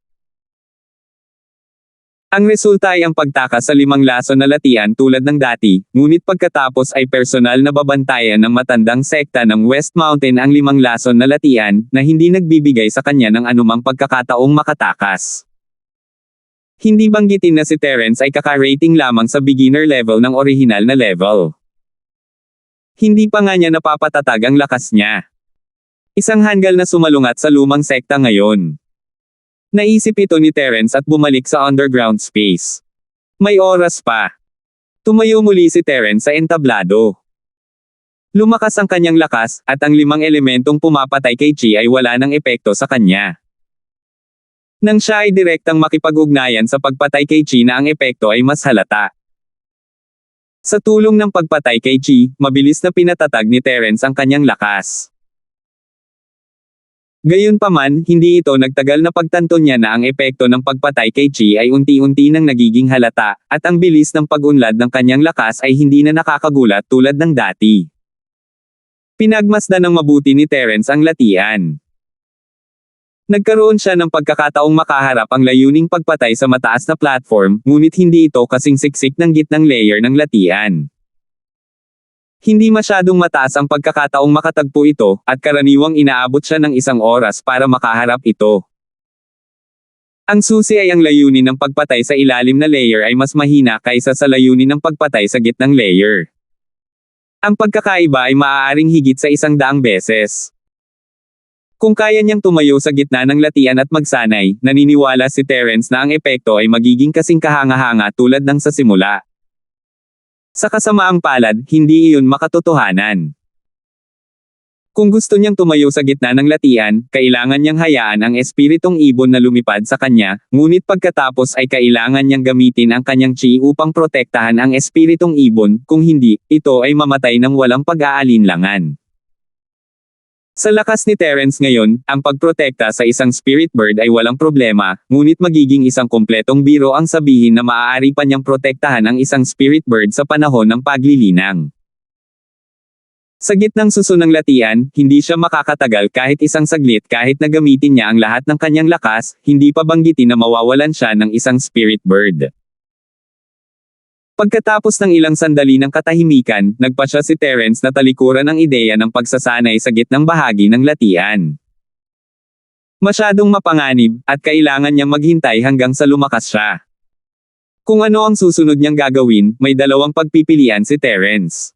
Speaker 1: Ang resulta ay ang pagtakas sa 5 lason na latian tulad ng dati, ngunit pagkatapos ay personal na babantayan ng matandang sekta ng West Mountain ang 5 lason na latian, na hindi nagbibigay sa kanya ng anumang pagkakataong makatakas. Hindi banggitin na si Terence ay kaka-rating lamang sa beginner level ng orihinal na level. Hindi pa nga niya napapatatag ang lakas niya. Isang hanggal na sumalungat sa lumang sekta ngayon. Naisip ito ni Terence at bumalik sa underground space. May oras pa. Tumayo muli si Terence sa entablado. Lumakas ang kanyang lakas, at ang 5 elementong pumapatay kay Chi ay wala ng epekto sa kanya. Nang siya ay direktang makipag-ugnayan sa pagpatay kay Chi na ang epekto ay mas halata. Sa tulong ng pagpatay kay Chi, mabilis na pinatatag ni Terence ang kanyang lakas. Gayunpaman, hindi ito nagtagal na pagtanto niya na ang epekto ng pagpatay kay Chi ay unti-unti nang nagiging halata, at ang bilis ng pag-unlad ng kanyang lakas ay hindi na nakakagulat tulad ng dati. Pinagmasdan ng mabuti ni Terence ang latian. Nagkaroon siya ng pagkakataong makaharap ang layuning pagpatay sa mataas na platform, ngunit hindi ito kasing siksik ng gitnang layer ng latian. Hindi masyadong mataas ang pagkakataong makatagpo ito, at karaniwang inaabot siya ng 1 oras para makaharap ito. Ang susi ay ang layunin ng pagpatay sa ilalim na layer ay mas mahina kaysa sa layunin ng pagpatay sa gitnang layer. Ang pagkakaiba ay maaaring higit sa 100 beses. Kung kaya niyang tumayo sa gitna ng latian at magsanay, naniniwala si Terence na ang epekto ay magiging kasing kahanga-hanga tulad ng sa simula. Sa kasamaang palad, hindi iyon makatotohanan. Kung gusto niyang tumayo sa gitna ng latian, kailangan niyang hayaan ang espiritong ibon na lumipad sa kanya, ngunit pagkatapos ay kailangan niyang gamitin ang kanyang chi upang protektahan ang espiritong ibon, kung hindi, ito ay mamatay ng walang pag-aalinlangan. Sa lakas ni Terence ngayon, ang pagprotekta sa isang spirit bird ay walang problema, ngunit magiging isang kompletong biro ang sabihin na maaari pa niyang protektahan ang isang spirit bird sa panahon ng paglilinang. Sa gitnang suso ng latian, hindi siya makakatagal kahit isang saglit kahit na gamitin niya ang lahat ng kanyang lakas, hindi pa banggitin na mawawalan siya ng isang spirit bird. Pagkatapos ng ilang sandali ng katahimikan, nagpa siya si Terence na talikuran ang ideya ng pagsasanay sa gitnang bahagi ng latian. Masyadong mapanganib, at kailangan niyang maghintay hanggang sa lumakas siya. Kung ano ang susunod niyang gagawin, may 2 pagpipilian si Terence.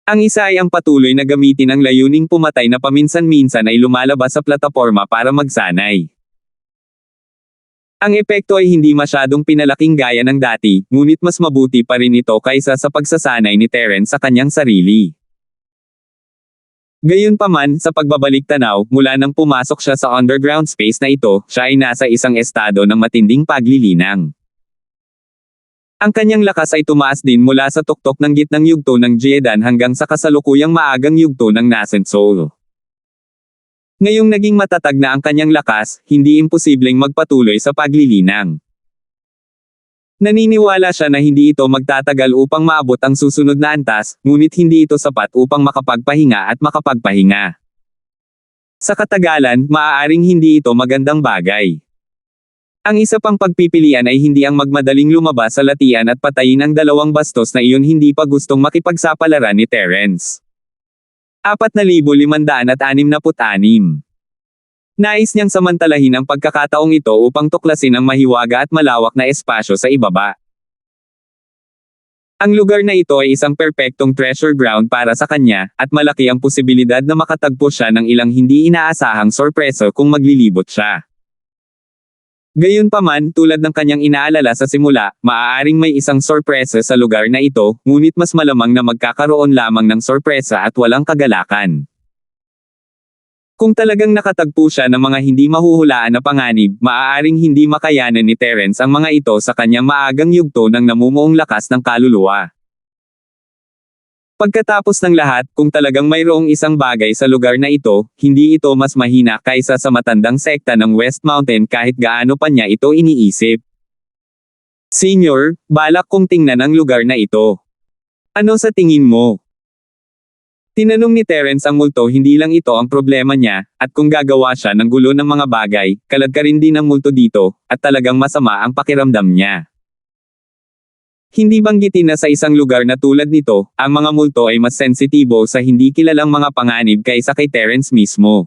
Speaker 1: Ang isa ay ang patuloy na gamitin ang layuning pumatay na paminsan-minsan ay lumalabas sa plataporma para magsanay. Ang epekto ay hindi masyadong pinalaking gaya ng dati, ngunit mas mabuti pa rin ito kaysa sa pagsasanay ni Terence sa kanyang sarili. Gayunpaman, sa pagbabalik tanaw, mula nang pumasok siya sa underground space na ito, siya ay nasa isang estado ng matinding paglilinang. Ang kanyang lakas ay tumaas din mula sa tuktok ng gitnang yugto ng Jedan hanggang sa kasalukuyang maagang yugto ng Nascent Soul. Ngayong naging matatag na ang kanyang lakas, hindi imposibleng magpatuloy sa paglilinang. Naniniwala siya na hindi ito magtatagal upang maabot ang susunod na antas, ngunit hindi ito sapat upang makapagpahinga at makapagpahinga. Sa katagalan, maaaring hindi ito magandang bagay. Ang isa pang pagpipilian ay hindi ang magmadaling lumabas sa latian at patayin ang 2 bastos na iyon, hindi pa gustong makipagsapalaran ni Terence. 4,566. Nais niyang samantalahin ang pagkakataong ito upang tuklasin ang mahiwaga at malawak na espasyo sa ibaba. Ang lugar na ito ay isang perpektong treasure ground para sa kanya, at malaki ang posibilidad na makatagpo siya ng ilang hindi inaasahang sorpreso kung maglilibot siya. Gayunpaman, tulad ng kanyang inaalala sa simula, maaaring may isang sorpresa sa lugar na ito, ngunit mas malamang na magkakaroon lamang ng sorpresa at walang kagalakan. Kung talagang nakatagpo siya ng mga hindi mahuhulaan na panganib, maaaring hindi makayanan ni Terence ang mga ito sa kanyang maagang yugto ng namumuong lakas ng kaluluwa. Pagkatapos ng lahat, kung talagang mayroong isang bagay sa lugar na ito, hindi ito mas mahina kaysa sa matandang sekta ng West Mountain kahit gaano pa niya ito iniisip. Senior, balak kong tingnan ang lugar na ito. Ano sa tingin mo? Tinanong ni Terence ang multo. Hindi lang ito ang problema niya, at kung gagawa siya ng gulo ng mga bagay, kalag ka rin din ang multo dito, at talagang masama ang pakiramdam niya. Hindi banggitin na sa isang lugar na tulad nito, ang mga multo ay mas sensitibo sa hindi kilalang mga panganib kaysa kay Terence mismo.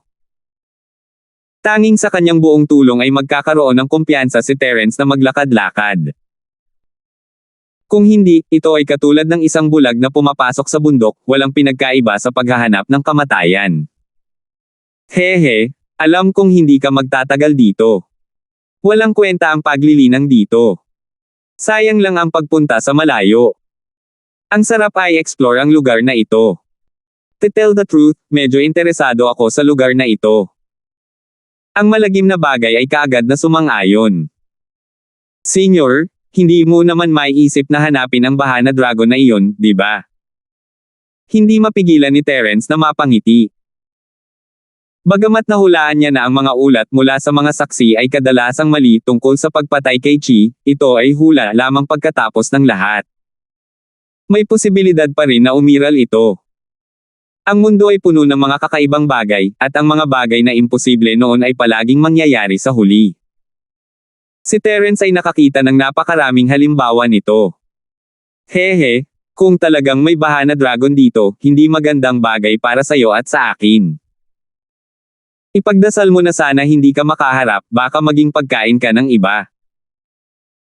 Speaker 1: Tanging sa kanyang buong tulong ay magkakaroon ng kumpiyansa si Terence na maglakad-lakad. Kung hindi, ito ay katulad ng isang bulag na pumapasok sa bundok, walang pinagkaiba sa paghahanap ng kamatayan. Hehe, alam kong hindi ka magtatagal dito. Walang kwenta ang paglilinang dito. Sayang lang ang pagpunta sa malayo. Ang sarap ay explore ang lugar na ito. To tell the truth, medyo interesado ako sa lugar na ito. Ang malagim na bagay ay kaagad na sumang-ayon. Senior, hindi mo naman maiisip na hanapin ang Bahana Dragon na iyon, di ba? Hindi mapigilan ni Terence na mapangiti. Bagamat nahulaan niya na ang mga ulat mula sa mga saksi ay kadalasang mali tungkol sa pagpatay kay Chi, ito ay hula lamang pagkatapos ng lahat. May posibilidad pa rin na umiral ito. Ang mundo ay puno ng mga kakaibang bagay, at ang mga bagay na imposible noon ay palaging mangyayari sa huli. Si Terence ay nakakita ng napakaraming halimbawa nito. Hehe, kung talagang may Bahana Dragon dito, hindi magandang bagay para sa'yo at sa akin. Ipagdasal mo na sana hindi ka makaharap, baka maging pagkain ka ng iba.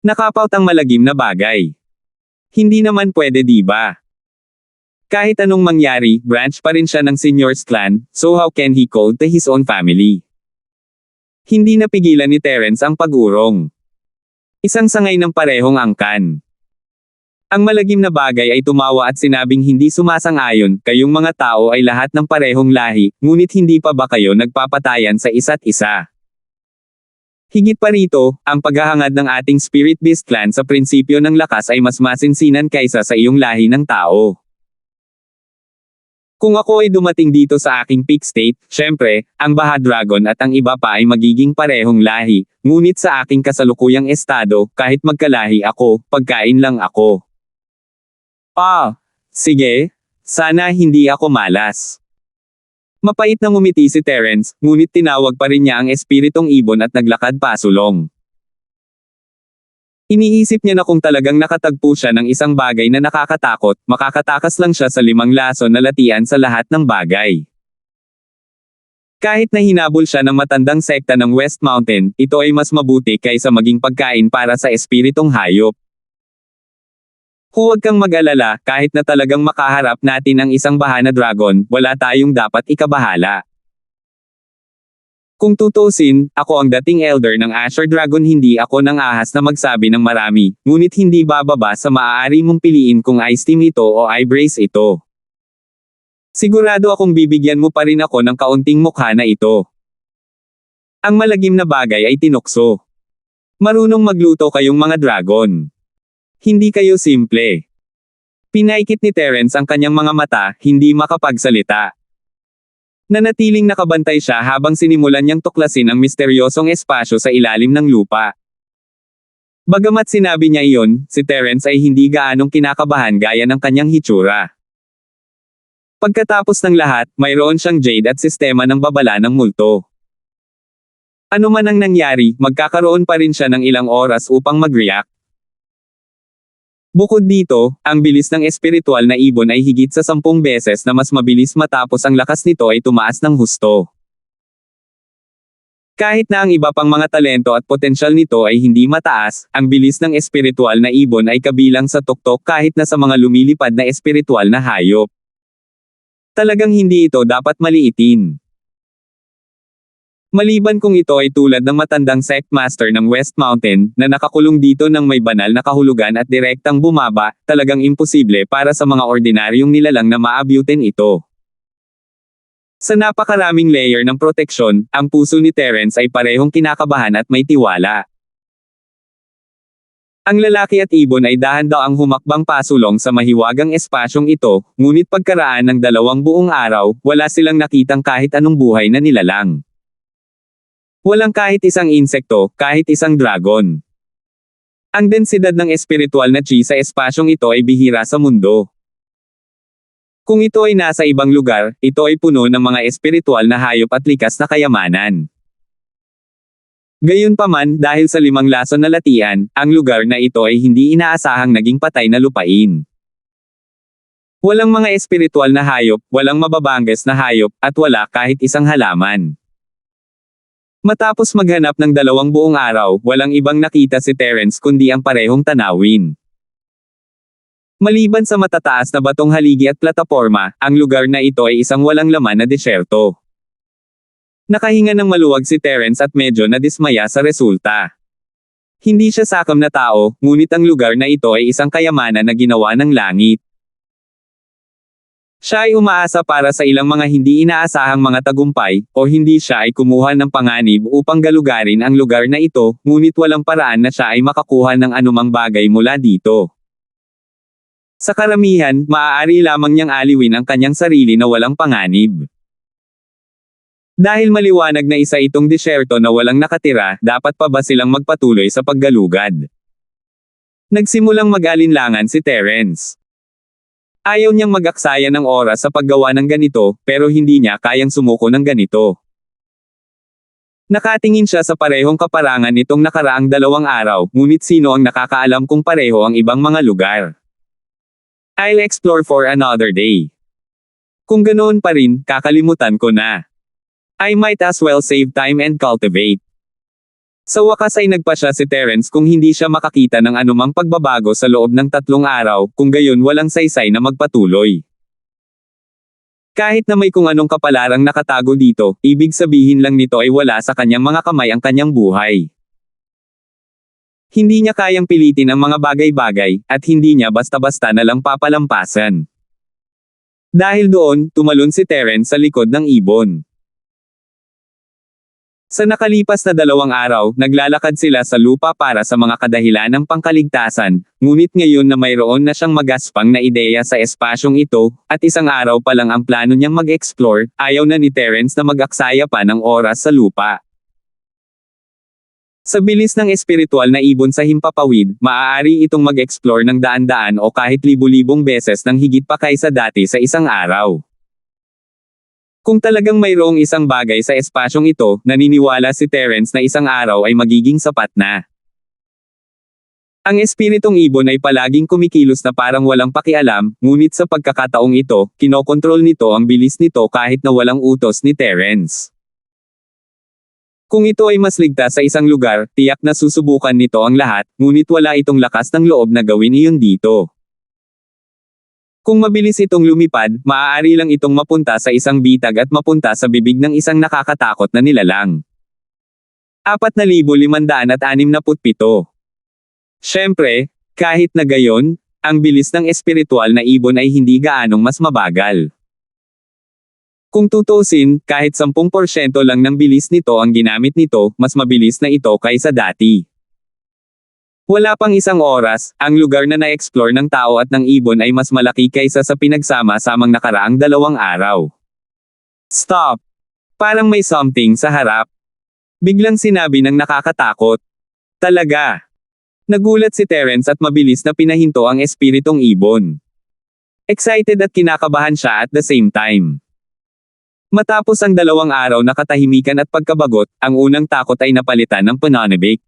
Speaker 1: Nakapaut ang malagim na bagay. Hindi naman pwede, di ba? Kahit anong mangyari, branch pa rin siya ng Senior's clan, so how can he call to his own family? Hindi napigilan ni Terence ang pag-urong. Isang sangay ng parehong angkan. Ang malagim na bagay ay tumawa at sinabing hindi sumasang-ayon, kayong mga tao ay lahat ng parehong lahi, ngunit hindi pa ba kayo nagpapatayan sa isa't isa? Higit pa rito, ang paghahangad ng ating Spirit Beast clan sa prinsipyo ng lakas ay mas masinsinan kaysa sa iyong lahi ng tao. Kung ako ay dumating dito sa aking peak state, syempre, ang Baha Dragon at ang iba pa ay magiging parehong lahi, ngunit sa aking kasalukuyang estado, kahit magkalahi ako, pagkain lang ako. Sige, sana hindi ako malas. Mapait na ngumiti si Terence, ngunit tinawag pa rin niya ang espiritong ibon at naglakad pasulong. Iniisip niya na kung talagang nakatagpo siya ng isang bagay na nakakatakot, makakatakas lang siya sa 5 laso na latian sa lahat ng bagay. Kahit na hinabol siya ng matandang sekta ng West Mountain, ito ay mas mabuti kaysa maging pagkain para sa espiritong hayop. Huwag kang mag-alala, kahit na talagang makaharap natin ang isang Bahana Dragon, wala tayong dapat ikabahala. Kung tutusin, ako ang dating elder ng Asher Dragon, hindi ako nang ahas na magsabi ng marami, ngunit hindi bababa sa maaari mong piliin kung ice team ito o eye brace ito. Sigurado akong bibigyan mo pa rin ako ng kaunting mukha na ito. Ang malagim na bagay ay tinukso. Marunong magluto kayong mga dragon. Hindi kayo simple. Pinaikit ni Terence ang kanyang mga mata, hindi makapagsalita. Nanatiling nakabantay siya habang sinimulan niyang tuklasin ang misteryosong espasyo sa ilalim ng lupa. Bagamat sinabi niya iyon, si Terence ay hindi gaanong kinakabahan gaya ng kanyang hitsura. Pagkatapos ng lahat, mayroon siyang jade at sistema ng babala ng multo. Ano man ang nangyari, magkakaroon pa rin siya ng ilang oras upang mag-react. Bukod dito, ang bilis ng espiritual na ibon ay higit sa 10 beses na mas mabilis matapos ang lakas nito ay tumaas ng husto. Kahit na ang iba pang mga talento at potensyal nito ay hindi mataas, ang bilis ng espiritual na ibon ay kabilang sa tuktok kahit na sa mga lumilipad na espiritual na hayop. Talagang hindi ito dapat maliitin. Maliban kung ito ay tulad ng matandang sect master ng West Mountain, na nakakulong dito ng may banal na kahulugan at direktang bumaba, talagang imposible para sa mga ordinaryong nilalang na maabutin ito. Sa napakaraming layer ng proteksyon, ang puso ni Terence ay parehong kinakabahan at may tiwala. Ang lalaki at ibon ay dahan-daang humakbang pasulong sa mahiwagang espasyong ito, ngunit pagkaraan ng 2 buong araw, wala silang nakitang kahit anong buhay na nilalang. Walang kahit isang insekto, kahit isang dragon. Ang densidad ng espiritual na chi sa espasyong ito ay bihira sa mundo. Kung ito ay nasa ibang lugar, ito ay puno ng mga espiritual na hayop at likas na kayamanan. Gayunpaman, dahil sa 5 lason na latian, ang lugar na ito ay hindi inaasahang naging patay na lupain. Walang mga espiritual na hayop, walang mababanges na hayop, at wala kahit isang halaman. Matapos maghanap ng 2 buong araw, walang ibang nakita si Terence kundi ang parehong tanawin. Maliban sa matataas na batong haligi at plataporma, ang lugar na ito ay isang walang laman na desyerto. Nakahinga ng maluwag si Terence at medyo nadismaya sa resulta. Hindi siya sakam na tao, ngunit ang lugar na ito ay isang kayamanan na ginawa ng langit. Siya ay umaasa para sa ilang mga hindi inaasahang mga tagumpay, o hindi siya ay kumuha ng panganib upang galugarin ang lugar na ito, ngunit walang paraan na siya ay makakuha ng anumang bagay mula dito. Sa karamihan, maaari lamang niyang aliwin ang kanyang sarili na walang panganib. Dahil maliwanag na isa itong disyerto na walang nakatira, dapat pa ba silang magpatuloy sa paggalugad? Nagsimulang mag-alinlangan si Terence. Ayaw niyang mag-aksaya ng oras sa paggawa ng ganito, pero hindi niya kayang sumuko ng ganito. Nakatingin siya sa parehong kaparangan nitong nakaraang 2 araw, ngunit sino ang nakakaalam kung pareho ang ibang mga lugar? I'll explore for another day. Kung ganoon pa rin, kakalimutan ko na. I might as well save time and cultivate. Sa wakas ay nagpasya si Terence kung hindi siya makakita ng anumang pagbabago sa loob ng 3 araw, kung gayon walang saysay na magpatuloy. Kahit na may kung anong kapalarang nakatago dito, ibig sabihin lang nito ay wala sa kanyang mga kamay ang kanyang buhay. Hindi niya kayang pilitin ang mga bagay-bagay, at hindi niya basta-basta na lang papalampasan. Dahil doon, tumalon si Terence sa likod ng ibon. Sa nakalipas na 2 araw, naglalakad sila sa lupa para sa mga kadahilan ng pangkaligtasan, ngunit ngayon na mayroon na siyang magaspang na ideya sa espasyong ito, at 1 araw pa lang ang plano niyang mag-explore, ayaw na ni Terence na mag-aksaya pa ng oras sa lupa. Sa bilis ng espiritual na ibon sa himpapawid, maaari itong mag-explore ng daan-daan o kahit libu-libong beses ng higit pa kaysa dati sa 1 araw. Kung talagang mayroong isang bagay sa espasyong ito, naniniwala si Terence na 1 araw ay magiging sapat na. Ang espiritong ibon ay palaging kumikilos na parang walang pakialam, ngunit sa pagkakataong ito, kinokontrol nito ang bilis nito kahit na walang utos ni Terence. Kung ito ay mas ligtas sa isang lugar, tiyak na susubukan nito ang lahat, ngunit wala itong lakas ng loob na gawin iyon dito. Kung mabilis itong lumipad, maaari lang itong mapunta sa isang bitag at mapunta sa bibig ng isang nakakatakot na nilalang. 4,567. Siyempre, kahit na gayon, ang bilis ng espiritual na ibon ay hindi gaanong mas mabagal. Kung tutusin, kahit 10% lang ng bilis nito ang ginamit nito, mas mabilis na ito kaysa dati. Wala pang 1 oras, ang lugar na na-explore ng tao at ng ibon ay mas malaki kaysa sa pinagsama-samang nakaraang 2 araw. Stop! Parang may something sa harap. Biglang sinabi ng nakakatakot. Talaga. Nagulat si Terence at mabilis na pinahinto ang espiritong ibon. Excited at kinakabahan siya at the same time. Matapos ang 2 araw na katahimikan at pagkabagot, ang unang takot ay napalitan ng pananabik.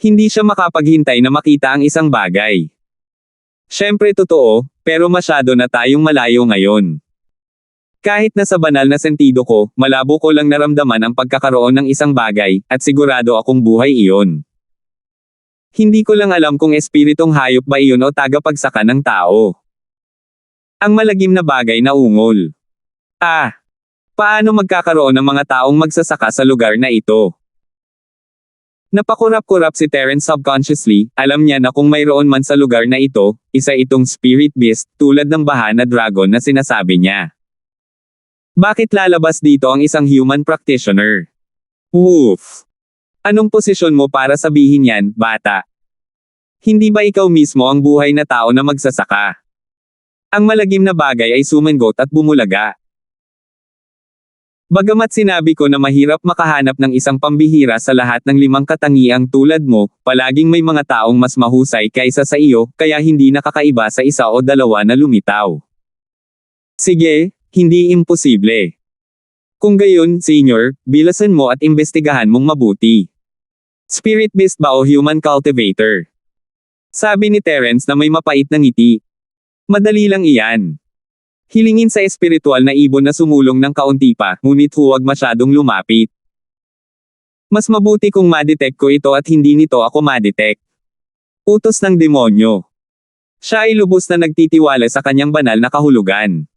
Speaker 1: Hindi siya makapaghintay na makita ang isang bagay. Siyempre totoo, pero masyado na tayong malayo ngayon. Kahit na sa banal na sentido ko, malabo ko lang naramdaman ang pagkakaroon ng isang bagay, at sigurado akong buhay iyon. Hindi ko lang alam kung espiritong hayop ba iyon o tagapagsaka ng tao. Ang malagim na bagay na ungol. Paano magkakaroon ng mga taong magsasaka sa lugar na ito? Napakurap-kurap si Terence subconsciously, alam niya na kung mayroon man sa lugar na ito, isa itong spirit beast, tulad ng baha na dragon na sinasabi niya. Bakit lalabas dito ang isang human practitioner? Woof! Anong posisyon mo para sabihin yan, bata? Hindi ba ikaw mismo ang buhay na tao na magsasaka? Ang malagim na bagay ay sumangot at bumulaga. Bagamat sinabi ko na mahirap makahanap ng isang pambihira sa lahat ng 5 katangiang tulad mo, palaging may mga taong mas mahusay kaysa sa iyo, kaya hindi nakakaiba sa 1 o 2 na lumitaw. Sige, hindi imposible. Kung gayon, senior, bilasan mo at imbestigahan mong mabuti. Spirit beast ba o human cultivator? Sabi ni Terence na may mapait na ngiti. Madali lang iyan. Hilingin sa espiritual na ibon na sumulong ng kaunti pa, ngunit huwag masyadong lumapit. Mas mabuti kung madetect ko ito at hindi nito ako madetect. Utos ng demonyo. Siya ay lubos na nagtitiwala sa kanyang banal na kahulugan.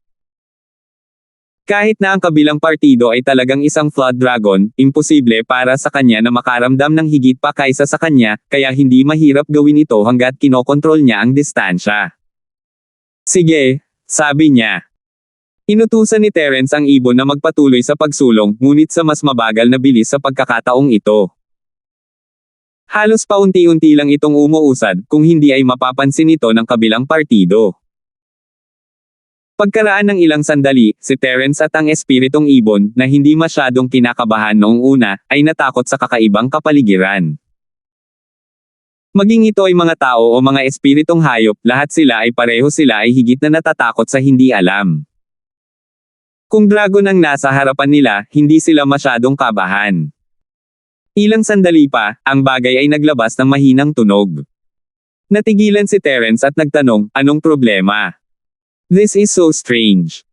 Speaker 1: Kahit na ang kabilang partido ay talagang isang flood dragon, imposible para sa kanya na makaramdam ng higit pa kaysa sa kanya, kaya hindi mahirap gawin ito hanggat kinokontrol niya ang distansya. Sige, sabi niya. Inutusan ni Terence ang ibon na magpatuloy sa pagsulong, ngunit sa mas mabagal na bilis sa pagkakataong ito. Halos paunti-unti lang itong umuusad, kung hindi ay mapapansin ito ng kabilang partido. Pagkaraan ng ilang sandali, si Terence at ang espiritong ibon, na hindi masyadong kinakabahan noong una, ay natakot sa kakaibang kapaligiran. Maging ito ay mga tao o mga espiritong hayop, lahat sila ay higit na natatakot sa hindi alam. Kung dragon ang nasa harapan nila, hindi sila masyadong kabahan. Ilang sandali pa, ang bagay ay naglabas ng mahinang tunog. Natigilan si Terence at nagtanong, anong problema? This is so strange.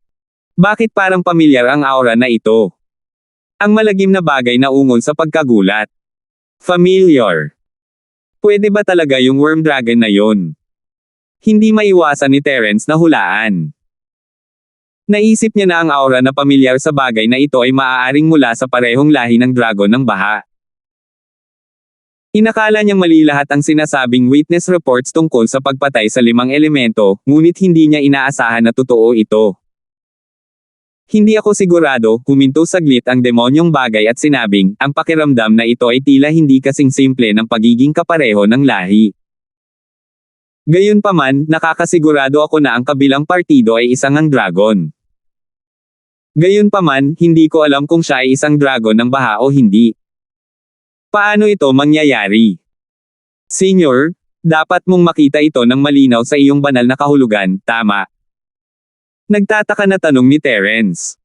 Speaker 1: Bakit parang pamilyar ang aura na ito? Ang malagim na bagay na ungol sa pagkagulat. Familiar. Pwede ba talaga yung worm dragon na yon? Hindi maiwasan ni Terence na hulaan. Naisip niya na ang aura na pamilyar sa bagay na ito ay maaaring mula sa parehong lahi ng dragon ng baha. Inakala niyang mali lahat ang sinasabing witness reports tungkol sa pagpatay sa 5 elemento, ngunit hindi niya inaasahan na totoo ito. Hindi ako sigurado, huminto saglit ang demonyong bagay at sinabing, ang pakiramdam na ito ay tila hindi kasing simple ng pagiging kapareho ng lahi. Gayunpaman, nakakasigurado ako na ang kabilang partido ay isang ang dragon. Gayunpaman, hindi ko alam kung siya ay isang dragon ng baha o hindi. Paano ito mangyayari? Senior, dapat mong makita ito ng malinaw sa iyong banal na kahulugan, tama? Nagtataka na tanong ni Terence.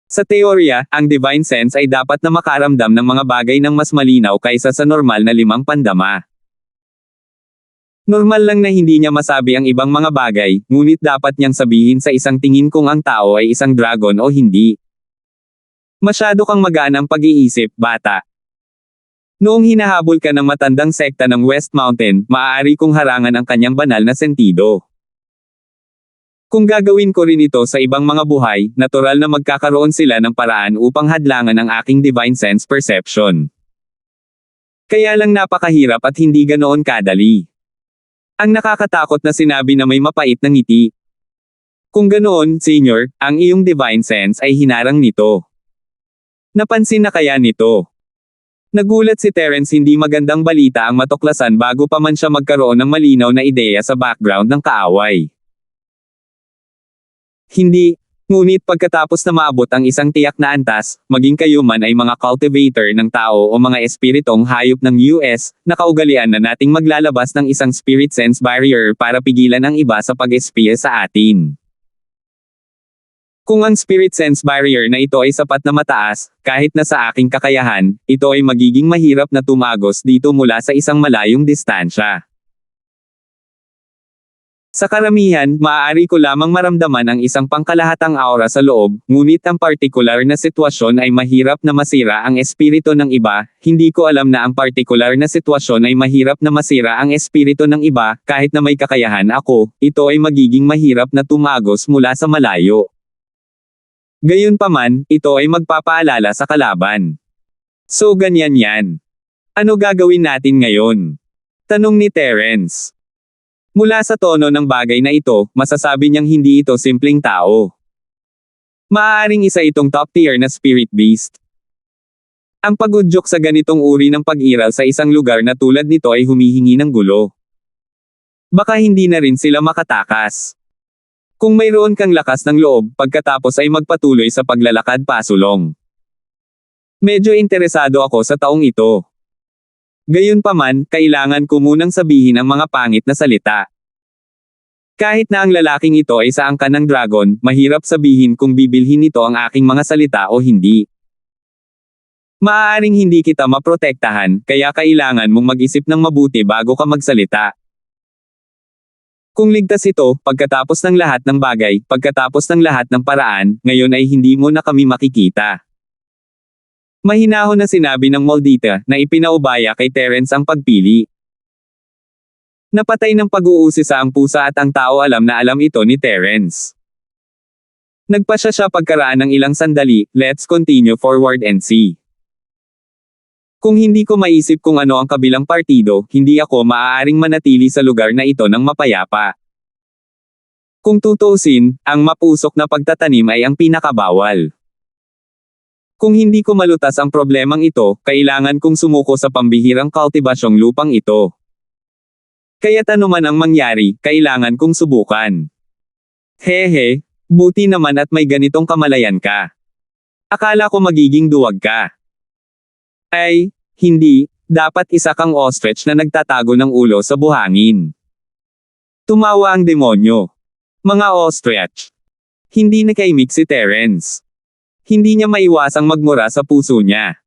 Speaker 1: Sa teorya, ang divine sense ay dapat na makaramdam ng mga bagay ng mas malinaw kaysa sa normal na 5 pandama. Normal lang na hindi niya masabi ang ibang mga bagay, ngunit dapat niyang sabihin sa isang tingin kung ang tao ay isang dragon o hindi. Masyado kang magaan ang pag-iisip, bata. Noong hinahabol ka ng matandang sekta ng West Mountain, maaari kong harangan ang kanyang banal na sentido. Kung gagawin ko rin ito sa ibang mga buhay, natural na magkakaroon sila ng paraan upang hadlangan ang aking divine sense perception. Kaya lang napakahirap at hindi ganoon kadali. Ang nakakatakot na sinabi na may mapait na ngiti. Kung ganoon, senior, ang iyong divine sense ay hinarang nito. Napansin na kaya nito? Nagulat si Terence, hindi magandang balita ang matuklasan bago pa man siya magkaroon ng malinaw na ideya sa background ng kaaway. Hindi, ngunit pagkatapos na maabot ang isang tiyak na antas, maging kayo man ay mga cultivator ng tao o mga espiritong hayop ng US, nakaugalian na nating maglalabas ng isang spirit sense barrier para pigilan ang iba sa pag-espiya sa atin. Kung ang spirit sense barrier na ito ay sapat na mataas, kahit na sa aking kakayahan, ito ay magiging mahirap na tumagos dito mula sa isang malayong distansya. Sa karamihan, maaari ko lamang maramdaman ang isang pangkalahatang aura sa loob, ngunit ang partikular na sitwasyon ay mahirap na masira ang espiritu ng iba. Hindi ko alam na ang partikular na sitwasyon ay mahirap na masira ang espiritu ng iba, kahit na may kakayahan ako, ito ay magiging mahirap na tumagos mula sa malayo. Gayunpaman, ito ay magpapaalala sa kalaban. So ganyan yan. Ano gagawin natin ngayon? Tanong ni Terence. Mula sa tono ng bagay na ito, masasabi niyang hindi ito simpleng tao. Maaaring isa itong top tier na spirit beast. Ang pagudyok sa ganitong uri ng pag-iral sa isang lugar na tulad nito ay humihingi ng gulo. Baka hindi na rin sila makatakas. Kung mayroon kang lakas ng loob, pagkatapos ay magpatuloy sa paglalakad pasulong. Medyo interesado ako sa taong ito. Gayunpaman, kailangan ko munang sabihin ang mga pangit na salita. Kahit na ang lalaking ito ay sa angkan ng dragon, mahirap sabihin kung bibilhin nito ang aking mga salita o hindi. Maaaring hindi kita maprotektahan, kaya kailangan mong mag-isip ng mabuti bago ka magsalita. Kung ligtas ito, pagkatapos ng lahat ng bagay, pagkatapos ng lahat ng paraan, ngayon ay hindi mo na kami makikita. Mahinahon na sinabi ng Moldita, na ipinaubaya kay Terence ang pagpili. Napatay ng pag-uusisa ang pusa at ang tao alam na alam ito ni Terence. Nagpasya siya pagkaraan ng ilang sandali, let's continue forward and see. Kung hindi ko maisip kung ano ang kabilang partido, hindi ako maaaring manatili sa lugar na ito ng mapayapa. Kung tutuusin, ang mapusok na pagtatanim ay ang pinakabawal. Kung hindi ko malutas ang problemang ito, kailangan kong sumuko sa pambihirang kultibasyong lupang ito. Kaya't anuman ang mangyari, kailangan kong subukan. Hehe, buti naman at may ganitong kamalayan ka. Akala ko magiging duwag ka. Ay, hindi, dapat isa kang ostrich na nagtatago ng ulo sa buhangin. Tumawa ang demonyo. Mga ostrich. Hindi nakaimik si Terence. Hindi niya maiwasang magmura sa puso niya.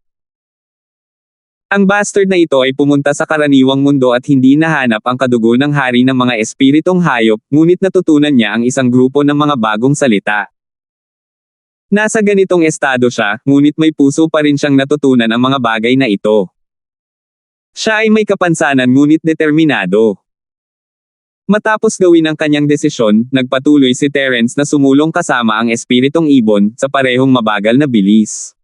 Speaker 1: Ang bastard na ito ay pumunta sa karaniwang mundo at hindi nahanap ang kadugo ng hari ng mga espiritong hayop, ngunit natutunan niya ang isang grupo ng mga bagong salita. Nasa ganitong estado siya, ngunit may puso pa rin siyang natutunan ang mga bagay na ito. Siya ay may kapansanan ngunit determinado. Matapos gawin ang kanyang desisyon, nagpatuloy si Terence na sumulong kasama ang espiritong ibon, sa parehong mabagal na bilis.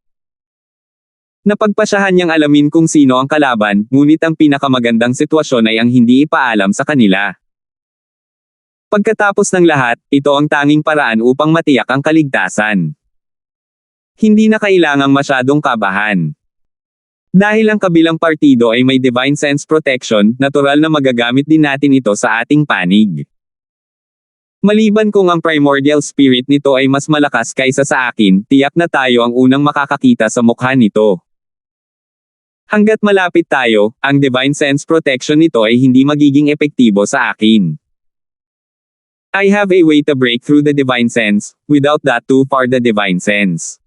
Speaker 1: Napagpasyahan niyang alamin kung sino ang kalaban, ngunit ang pinakamagandang sitwasyon ay ang hindi ipaalam sa kanila. Pagkatapos ng lahat, ito ang tanging paraan upang matiyak ang kaligtasan. Hindi na kailangang masyadong kabahan. Dahil ang kabilang partido ay may Divine Sense Protection, natural na magagamit din natin ito sa ating panig. Maliban kung ang primordial spirit nito ay mas malakas kaysa sa akin, tiyak na tayo ang unang makakakita sa mukha nito. Hanggat malapit tayo, ang Divine Sense Protection nito ay hindi magiging epektibo sa akin. I have a way to break through the Divine Sense, without that too far the Divine Sense.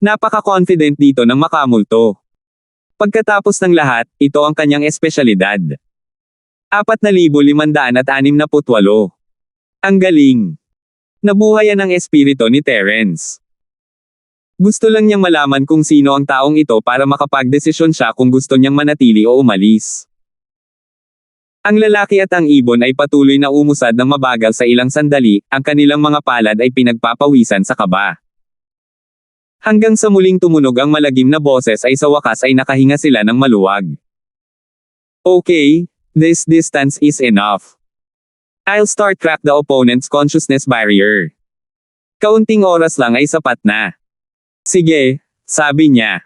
Speaker 1: Napaka-confident dito ng makamulto. Pagkatapos ng lahat, ito ang kanyang espesyalidad. 4,568. Ang galing. Nabuhayan ang espiritu ni Terence. Gusto lang niyang malaman kung sino ang taong ito para makapagdesisyon siya kung gusto niyang manatili o umalis. Ang lalaki at ang ibon ay patuloy na umusad ng mabagal sa ilang sandali, ang kanilang mga palad ay pinagpapawisan sa kaba. Hanggang sa muling tumunog ang malagim na boses ay sa wakas ay nakahinga sila ng maluwag. Okay, this distance is enough. I'll start crack the opponent's consciousness barrier. Kaunting oras lang ay sapat na. Sige, sabi niya.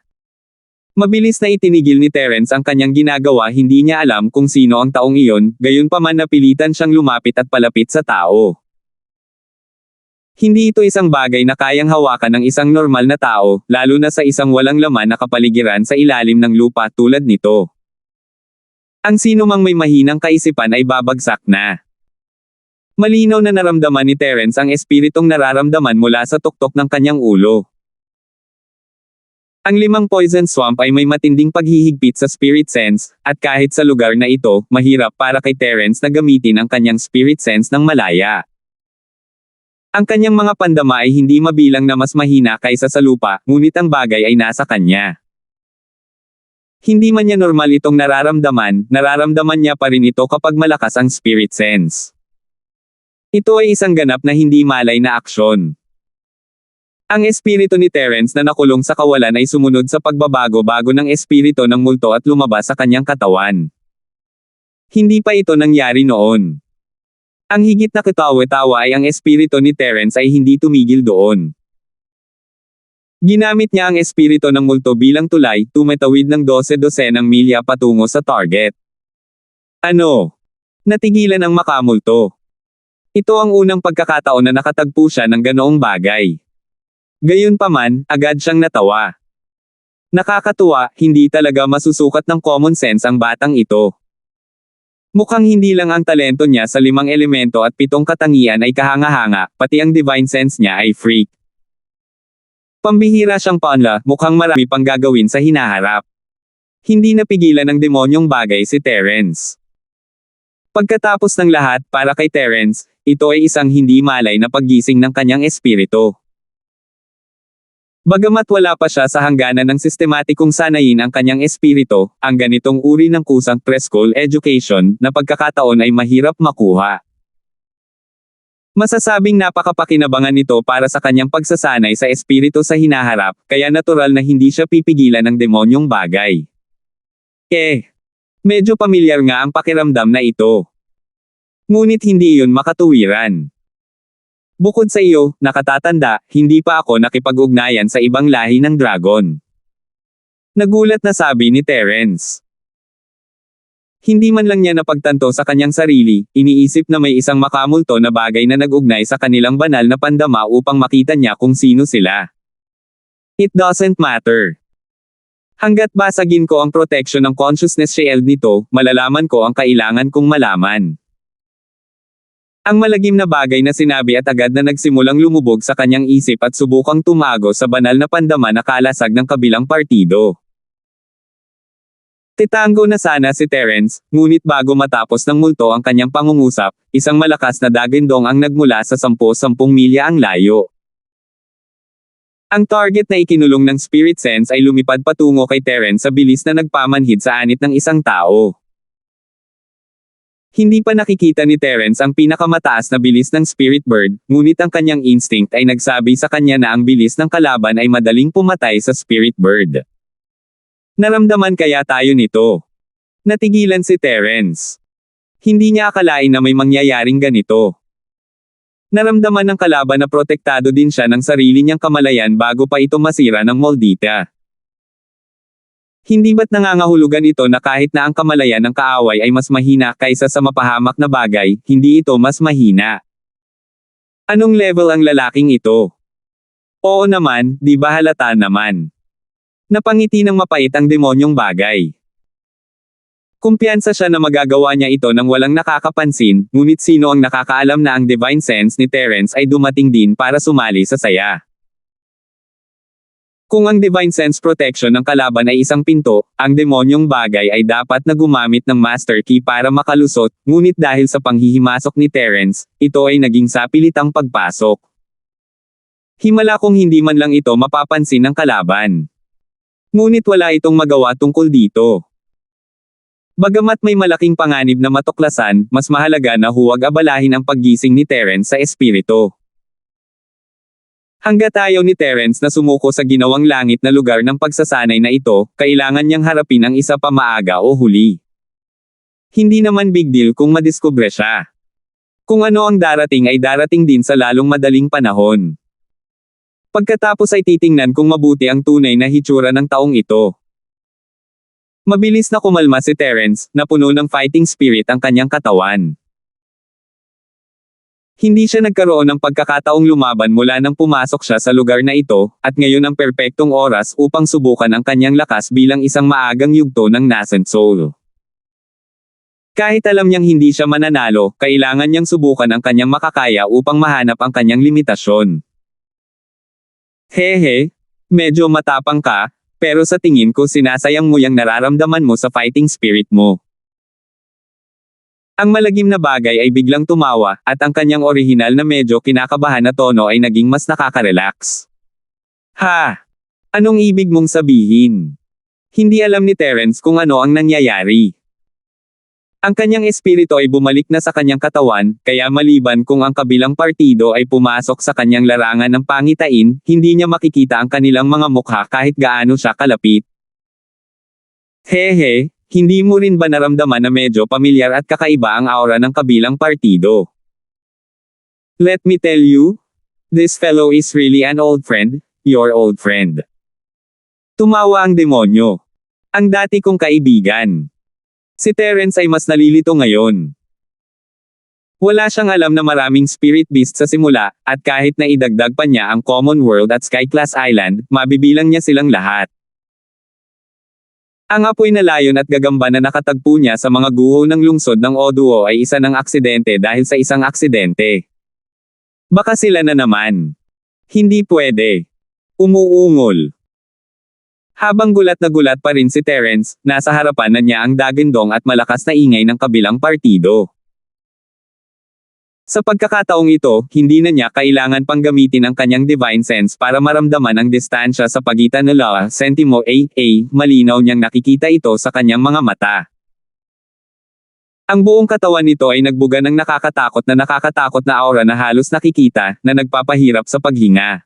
Speaker 1: Mabilis na itinigil ni Terence ang kanyang ginagawa, hindi niya alam kung sino ang taong iyon, gayunpaman napilitan siyang lumapit at palapit sa tao. Hindi ito isang bagay na kayang hawakan ng isang normal na tao, lalo na sa isang walang laman na kapaligiran sa ilalim ng lupa tulad nito. Ang sino mang may mahinang kaisipan ay babagsak na. Malinaw na naramdaman ni Terence ang espiritong nararamdaman mula sa tuktok ng kanyang ulo. Ang 5 Poison Swamp ay may matinding paghihigpit sa spirit sense, at kahit sa lugar na ito, mahirap para kay Terence na gamitin ang kanyang spirit sense ng malaya. Ang kanyang mga pandama ay hindi mabilang na mas mahina kaysa sa lupa, ngunit ang bagay ay nasa kanya. Hindi man niya normal itong nararamdaman niya pa rin ito kapag malakas ang spirit sense. Ito ay isang ganap na hindi malay na aksyon. Ang espiritu ni Terence na nakulong sa kawalan ay sumunod sa pagbabago-bago ng espiritu ng multo at lumabas sa kanyang katawan. Hindi pa ito nangyari noon. Ang higit na katawa-tawa ay ang espiritu ni Terence ay hindi tumigil doon. Ginamit niya ang espiritu ng multo bilang tulay, tumatawid ng 12 milya patungo sa target. Natigilan ang makamulto. Ito ang unang pagkakataon na nakatagpo siya ng ganoong bagay. Gayunpaman, agad siyang natawa. Nakakatuwa, hindi talaga masusukat ng common sense ang batang ito. Mukhang hindi lang ang talento niya sa 5 elemento at 7 katangian ay kahanga-hanga, pati ang divine sense niya ay freak. Pambihira siyang paanla, mukhang marami pang gagawin sa hinaharap. Hindi napigilan ng demonyong bagay si Terence. Pagkatapos ng lahat, para kay Terence, ito ay isang hindi malay na paggising ng kanyang espiritu. Bagamat wala pa siya sa hangganan ng sistematikong sanayin ang kanyang espiritu, ang ganitong uri ng kusang preschool education na pagkakataon ay mahirap makuha. Masasabing napakapakinabangan nito para sa kanyang pagsasanay sa espiritu sa hinaharap, kaya natural na hindi siya pipigilan ng demonyong bagay. Medyo pamilyar nga ang pakiramdam na ito. Ngunit hindi iyon makatuwiran. Bukod sa iyo, nakatatanda, hindi pa ako nakipag-ugnayan sa ibang lahi ng dragon. Nagulat na sabi ni Terence. Hindi man lang niya napagtanto sa kanyang sarili, iniisip na may isang makamulto na bagay na nag-ugnay sa kanilang banal na pandama upang makita niya kung sino sila. It doesn't matter. Hanggat basagin ko ang protection ng consciousness shield nito, malalaman ko ang kailangan kong malaman. Ang malagim na bagay na sinabi at agad na nagsimulang lumubog sa kanyang isip at subukang tumago sa banal na pandama na kalasag ng kabilang partido. Titango na sana si Terence, ngunit bago matapos ng multo ang kanyang pangungusap, isang malakas na dagindong ang nagmula sa 10 milya ang layo. Ang target na ikinulong ng spirit sense ay lumipad patungo kay Terence sa bilis na nagpamanhid sa anit ng isang tao. Hindi pa nakikita ni Terence ang pinakamataas na bilis ng spirit bird, ngunit ang kanyang instinct ay nagsabi sa kanya na ang bilis ng kalaban ay madaling pumatay sa spirit bird. Naramdaman kaya tayo nito? Natigilan si Terence. Hindi niya akalain na may mangyayaring ganito. Naramdaman ng kalaban na protektado din siya ng sarili niyang kamalayan bago pa ito masira ng Moldita. Hindi ba't nangangahulugan ito na kahit na ang kamalayan ng kaaway ay mas mahina kaysa sa mapahamak na bagay, hindi ito mas mahina? Anong level ang lalaking ito? Oo naman, di ba halata naman? Napangiti ng mapait ang demonyong bagay. Kumpiyansa siya na magagawa niya ito nang walang nakakapansin, ngunit sino ang nakakaalam na ang divine sense ni Terence ay dumating din para sumali sa saya. Kung ang divine sense protection ng kalaban ay isang pinto, ang demonyong bagay ay dapat na gumamit ng master key para makalusot, ngunit dahil sa panghihimasok ni Terence, ito ay naging sapilitang pagpasok. Himala kung hindi man lang ito mapapansin ng kalaban. Ngunit wala itong magawa tungkol dito. Bagamat may malaking panganib na matuklasan, mas mahalaga na huwag abalahin ang paggising ni Terence sa espiritu. Hangga't ayaw ni Terence na sumuko sa ginawang langit na lugar ng pagsasanay na ito, kailangan niyang harapin ang isa pa maaga o huli. Hindi naman big deal kung madiskubre siya. Kung ano ang darating ay darating din sa lalong madaling panahon. Pagkatapos ay titingnan kung mabuti ang tunay na hitsura ng taong ito. Mabilis na kumalma si Terence, na puno ng fighting spirit ang kanyang katawan. Hindi siya nagkaroon ng pagkakataong lumaban mula nang pumasok siya sa lugar na ito, at ngayon ang perpektong oras upang subukan ang kanyang lakas bilang isang maagang yugto ng nascent soul. Kahit alam niyang hindi siya mananalo, kailangan niyang subukan ang kanyang makakaya upang mahanap ang kanyang limitasyon. Hehe, medyo matapang ka, pero sa tingin ko sinasayang mo yung nararamdaman mo sa fighting spirit mo. Ang malagim na bagay ay biglang tumawa, at ang kanyang orihinal na medyo kinakabahan na tono ay naging mas nakaka-relax. Ha! Anong ibig mong sabihin? Hindi alam ni Terence kung ano ang nangyayari. Ang kanyang espiritu ay bumalik na sa kanyang katawan, kaya maliban kung ang kabilang partido ay pumasok sa kanyang larangan ng pangitain, hindi niya makikita ang kanilang mga mukha kahit gaano siya kalapit. Hehe, hindi mo rin ba naramdaman na medyo pamilyar at kakaiba ang aura ng kabilang partido? Let me tell you, this fellow is really an old friend, your old friend. Tumawa ang demonyo. Ang dati kong kaibigan. Si Terence ay mas nalilito ngayon. Wala siyang alam na maraming spirit beast sa simula, at kahit na idagdag pa niya ang Common World at Sky Class Island, mabibilang niya silang lahat. Ang apoy na layon at gagamba na nakatagpo niya sa mga guho ng lungsod ng Oduo ay isa ng aksidente dahil sa isang aksidente. Baka sila na naman. Hindi pwede. Umuungol. Habang gulat na gulat pa rin si Terence, nasa harapan na niya ang dagindong at malakas na ingay ng kabilang partido. Sa pagkakataong ito, hindi na niya kailangan pang gamitin ang kanyang divine sense para maramdaman ang distansya sa pagitan nila. Sentimo malinaw niyang nakikita ito sa kanyang mga mata. Ang buong katawan nito ay nagbuga ng nakakatakot na aura na halos nakikita, na nagpapahirap sa paghinga.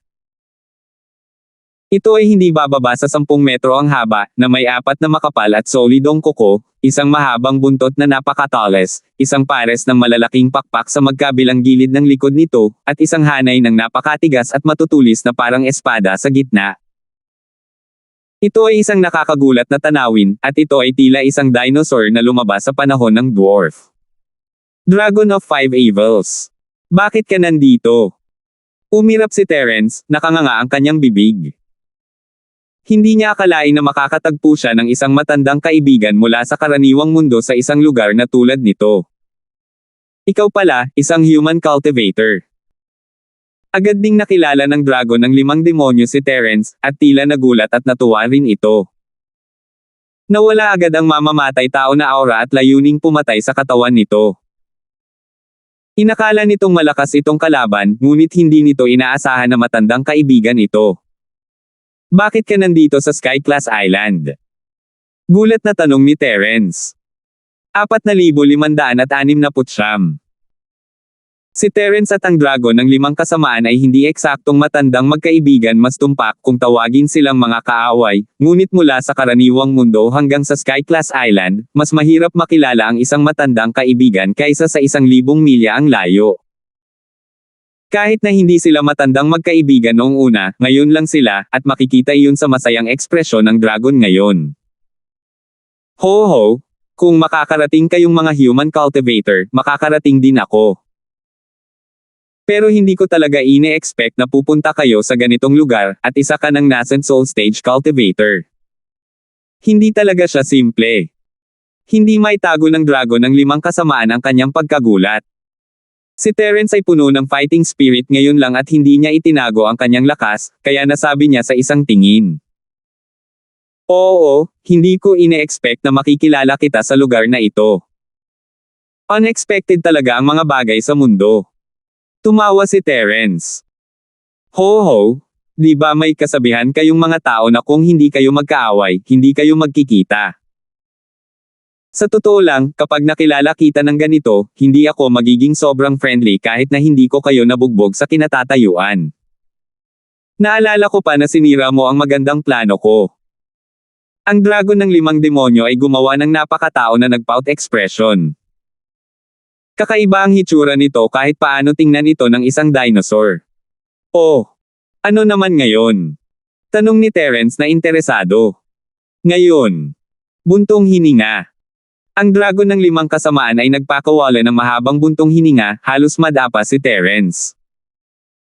Speaker 1: Ito ay hindi bababa sa 10 metro ang haba, na may 4 na makapal at solidong kuko, isang mahabang buntot na napakatalas, isang pares ng malalaking pakpak sa magkabilang gilid ng likod nito, at isang hanay ng napakatigas at matutulis na parang espada sa gitna. Ito ay isang nakakagulat na tanawin, at ito ay tila isang dinosaur na lumabas sa panahon ng dwarf. Dragon of Five Evils. Bakit ka nandito? Umirap si Terence, nakanganga ang kanyang bibig. Hindi niya akalain na makakatagpo siya ng isang matandang kaibigan mula sa karaniwang mundo sa isang lugar na tulad nito. Ikaw pala, isang human cultivator. Agad ding nakilala ng dragon ng 5 demonyo si Terence, at tila nagulat at natuwa rin ito. Nawala agad ang mamamatay tao na aura at layuning pumatay sa katawan nito. Inakala nitong malakas itong kalaban, ngunit hindi nito inaasahan na matandang kaibigan ito. Bakit ka nandito sa Sky Class Island? Gulat na tanong ni Terence. 4,569. Si Terence at ang dragon ng 5 kasamaan ay hindi eksaktong matandang magkaibigan, mas tumpak kung tawagin silang mga kaaway, ngunit mula sa karaniwang mundo hanggang sa Sky Class Island, mas mahirap makilala ang isang matandang kaibigan kaysa sa 1,000 milya ang layo. Kahit na hindi sila matandang magkaibigan noong una, ngayon lang sila, at makikita iyon sa masayang ekspresyon ng dragon ngayon. Ho, kung makakarating kayong mga human cultivator, makakarating din ako. Pero hindi ko talaga ine-expect na pupunta kayo sa ganitong lugar, at isa ka ng nascent soul stage cultivator. Hindi talaga siya simple. Hindi maitago ng dragon ng 5 kasamaan ang kanyang pagkagulat. Si Terence ay puno ng fighting spirit ngayon lang at hindi niya itinago ang kanyang lakas, kaya nasabi niya sa isang tingin. Oo, hindi ko ine-expect na makikilala kita sa lugar na ito. Unexpected talaga ang mga bagay sa mundo. Tumawa si Terence. Ho, di ba may kasabihan kayong mga tao na kung hindi kayo magkaaway, hindi kayo magkikita. Sa totoo lang, kapag nakilala kita ng ganito, hindi ako magiging sobrang friendly kahit na hindi ko kayo nabugbog sa kinatatayuan. Naalala ko pa na sinira mo ang magandang plano ko. Ang dragon ng 5 demonyo ay gumawa ng napakatao na nag-pout expression. Kakaiba ang hitsura nito kahit paano tingnan ito ng isang dinosaur. Oh, ano naman ngayon? Tanong ni Terence na interesado. Ngayon. Buntong hininga. Ang dragon ng 5 kasamaan ay nagpakawala ng mahabang buntong hininga, halos madapa si Terence.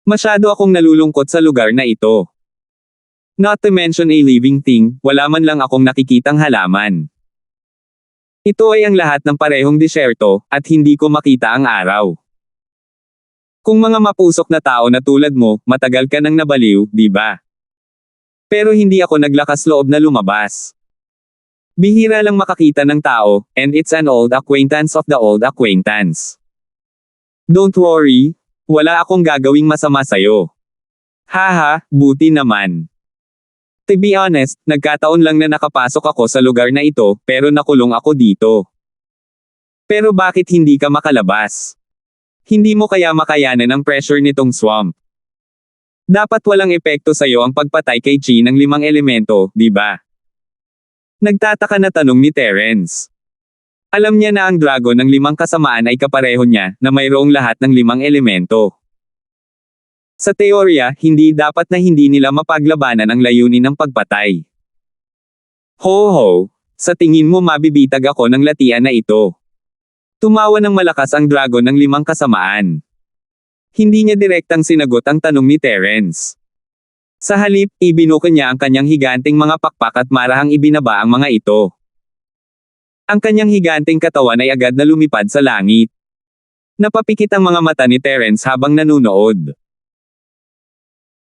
Speaker 1: Masyado akong nalulungkot sa lugar na ito. Not to mention a living thing, wala man lang akong nakikitang halaman. Ito ay ang lahat ng parehong disyerto, at hindi ko makita ang araw. Kung mga mapusok na tao na tulad mo, matagal ka nang nabaliw, di ba? Pero hindi ako naglakas loob na lumabas. Bihira lang makakita ng tao, and it's an old acquaintance of the old acquaintance. Don't worry, wala akong gagawing masama sa'yo. Haha, buti naman. To be honest, nagkataon lang na nakapasok ako sa lugar na ito, pero nakulong ako dito. Pero bakit hindi ka makalabas? Hindi mo kaya makayanan ang pressure nitong swamp? Dapat walang epekto sa'yo ang pagpatay kay Chi ng 5 elemento, di ba? Nagtataka na tanong ni Terence. Alam niya na ang dragon ng 5 kasamaan ay kapareho niya, na mayroong lahat ng 5 elemento. Sa teorya, hindi dapat na hindi nila mapaglabanan ang layunin ng pagpatay. Ho, sa tingin mo mabibitag ako ng latian na ito? Tumawa ng malakas ang dragon ng 5 kasamaan. Hindi niya direktang sinagot ang tanong ni Terence. Sa halip, ibinuka niya ang kanyang higanting mga pakpak at marahang ibinaba ang mga ito. Ang kanyang higanting katawan ay agad na lumipad sa langit. Napapikit ang mga mata ni Terence habang nanunood.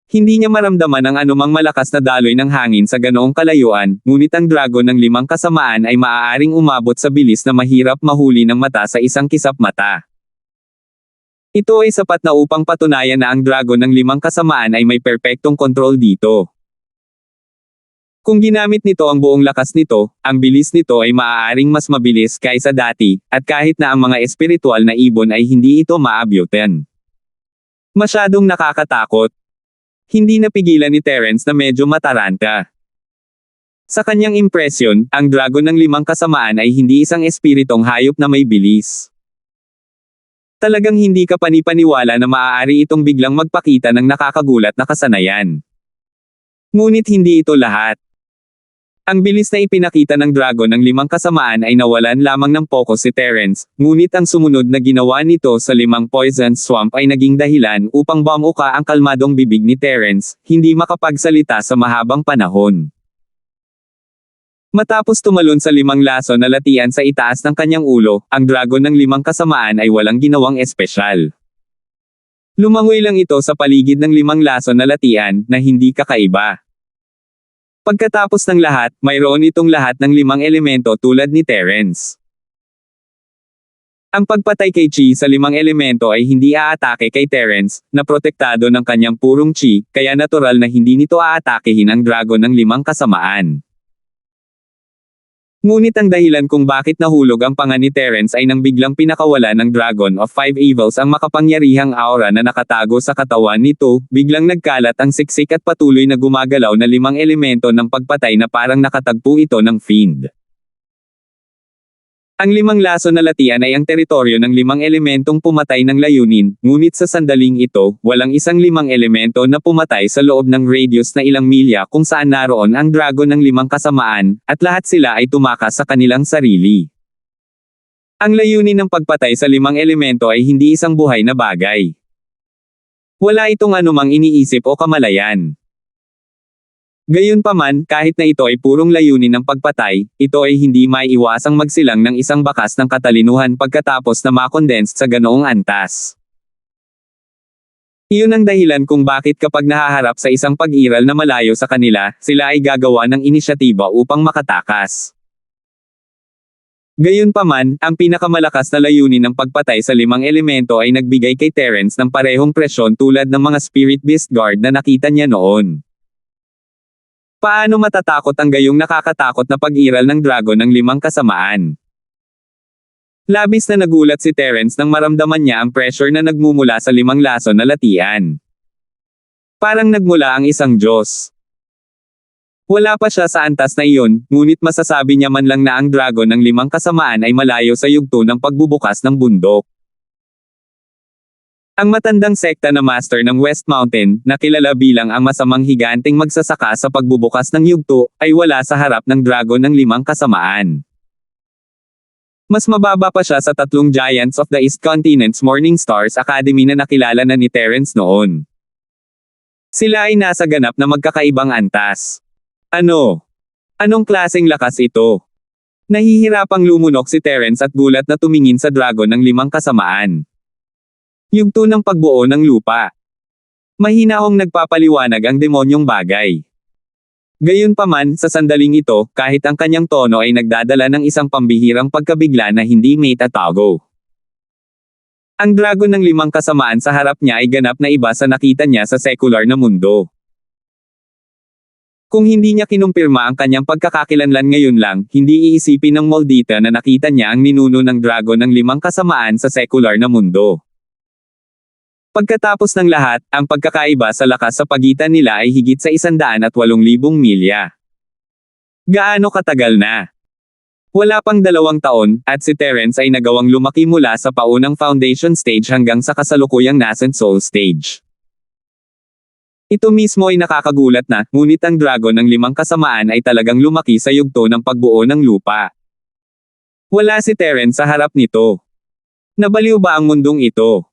Speaker 1: Hindi niya maramdaman ang anumang malakas na daloy ng hangin sa ganoong kalayuan, ngunit ang dragon ng 5 kasamaan ay maaaring umabot sa bilis na mahirap mahuli ng mata sa isang kisap mata. Ito ay sapat na upang patunayan na ang dragon ng 5 kasamaan ay may perpektong kontrol dito. Kung ginamit nito ang buong lakas nito, ang bilis nito ay maaaring mas mabilis kaysa dati, at kahit na ang mga espiritual na ibon ay hindi ito maabutan. Masyadong nakakatakot. Hindi napigilan ni Terence na medyo mataranta. Sa kanyang impresyon, ang dragon ng 5 kasamaan ay hindi isang espiritong hayop na may bilis. Talagang hindi ka panipaniwala na maaari itong biglang magpakita ng nakakagulat na kasanayan. Ngunit hindi ito lahat. Ang bilis na ipinakita ng dragon ng 5 kasamaan ay nawalan lamang ng focus si Terence, ngunit ang sumunod na ginawa nito sa 5 poison swamp ay naging dahilan upang bamuka ang kalmadong bibig ni Terence, hindi makapagsalita sa mahabang panahon. Matapos tumalon sa 5 laso na latian sa itaas ng kanyang ulo, ang dragon ng 5 kasamaan ay walang ginawang espesyal. Lumangoy lang ito sa paligid ng 5 laso na latian, na hindi kakaiba. Pagkatapos ng lahat, mayroon itong lahat ng 5 elemento tulad ni Terence. Ang pagpatay kay Chi sa 5 elemento ay hindi aatake kay Terence, na protektado ng kanyang purong Chi, kaya natural na hindi nito aatakehin ang dragon ng 5 kasamaan. Ngunit ang dahilan kung bakit nahulog ang panga ni Terence ay nang biglang pinakawala ng Dragon of 5 Evils ang makapangyarihang aura na nakatago sa katawan nito, biglang nagkalat ang siksik at patuloy na gumagalaw na 5 elemento ng pagpatay na parang nakatagpo ito ng fiend. Ang 5 laso na latian ay ang teritoryo ng 5 elementong pumatay ng layunin, ngunit sa sandaling ito, walang isang 5 elemento na pumatay sa loob ng radius na ilang milya kung saan naroon ang dragon ng 5 kasamaan, at lahat sila ay tumakas sa kanilang sarili. Ang layunin ng pagpatay sa 5 elemento ay hindi isang buhay na bagay. Wala itong anumang iniisip o kamalayan. Gayunpaman, kahit na ito ay purong layunin ng pagpatay, ito ay hindi maiiwasang magsilang ng isang bakas ng katalinuhan pagkatapos na makondensed sa ganoong antas. Iyon ang dahilan kung bakit kapag nahaharap sa isang pag-iral na malayo sa kanila, sila ay gagawa ng inisyatiba upang makatakas. Gayunpaman, ang pinakamalakas na layunin ng pagpatay sa 5 elemento ay nagbigay kay Terence ng parehong presyon tulad ng mga Spirit Beast Guard na nakita niya noon. Paano matatakot ang gayong nakakatakot na pag-iral ng dragon ng 5 kasamaan? Labis na nagulat si Terence nang maramdaman niya ang pressure na nagmumula sa 5 laso na latian. Parang nagmula ang isang Diyos. Wala pa siya sa antas na iyon, ngunit masasabi niya man lang na ang dragon ng 5 kasamaan ay malayo sa yugto ng pagbubukas ng bundok. Ang matandang sekta na master ng West Mountain, na kilala bilang ang masamang higanting magsasaka sa pagbubukas ng yugto, ay wala sa harap ng dragon ng 5 kasamaan. Mas mababa pa siya sa 3 giants of the East Continent's Morning Stars Academy na nakilala na ni Terence noon. Sila ay nasa ganap na magkakaibang antas. Anong klaseng lakas ito? Nahihirapang lumunok si Terence at gulat na tumingin sa dragon ng 5 kasamaan. Yugto ng pagbuo ng lupa. Mahinahong nagpapaliwanag ang demonyong bagay. Gayunpaman, sa sandaling ito, kahit ang kanyang tono ay nagdadala ng isang pambihirang pagkabigla na hindi may tatago. Ang dragon ng 5 kasamaan sa harap niya ay ganap na iba sa nakita niya sa sekular na mundo. Kung hindi niya kinumpirma ang kanyang pagkakakilanlan ngayon lang, hindi iisipin ng Moldita na nakita niya ang ninuno ng dragon ng 5 kasamaan sa sekular na mundo. Pagkatapos ng lahat, ang pagkakaiba sa lakas sa pagitan nila ay higit sa 108,000 milya. Gaano katagal na? Wala pang 2 taon, at si Terence ay nagawang lumaki mula sa paunang foundation stage hanggang sa kasalukuyang nascent soul stage. Ito mismo ay nakakagulat na, ngunit ang dragon ng 5 kasamaan ay talagang lumaki sa yugto ng pagbuo ng lupa. Wala si Terence sa harap nito. Nabaliw ba ang mundong ito?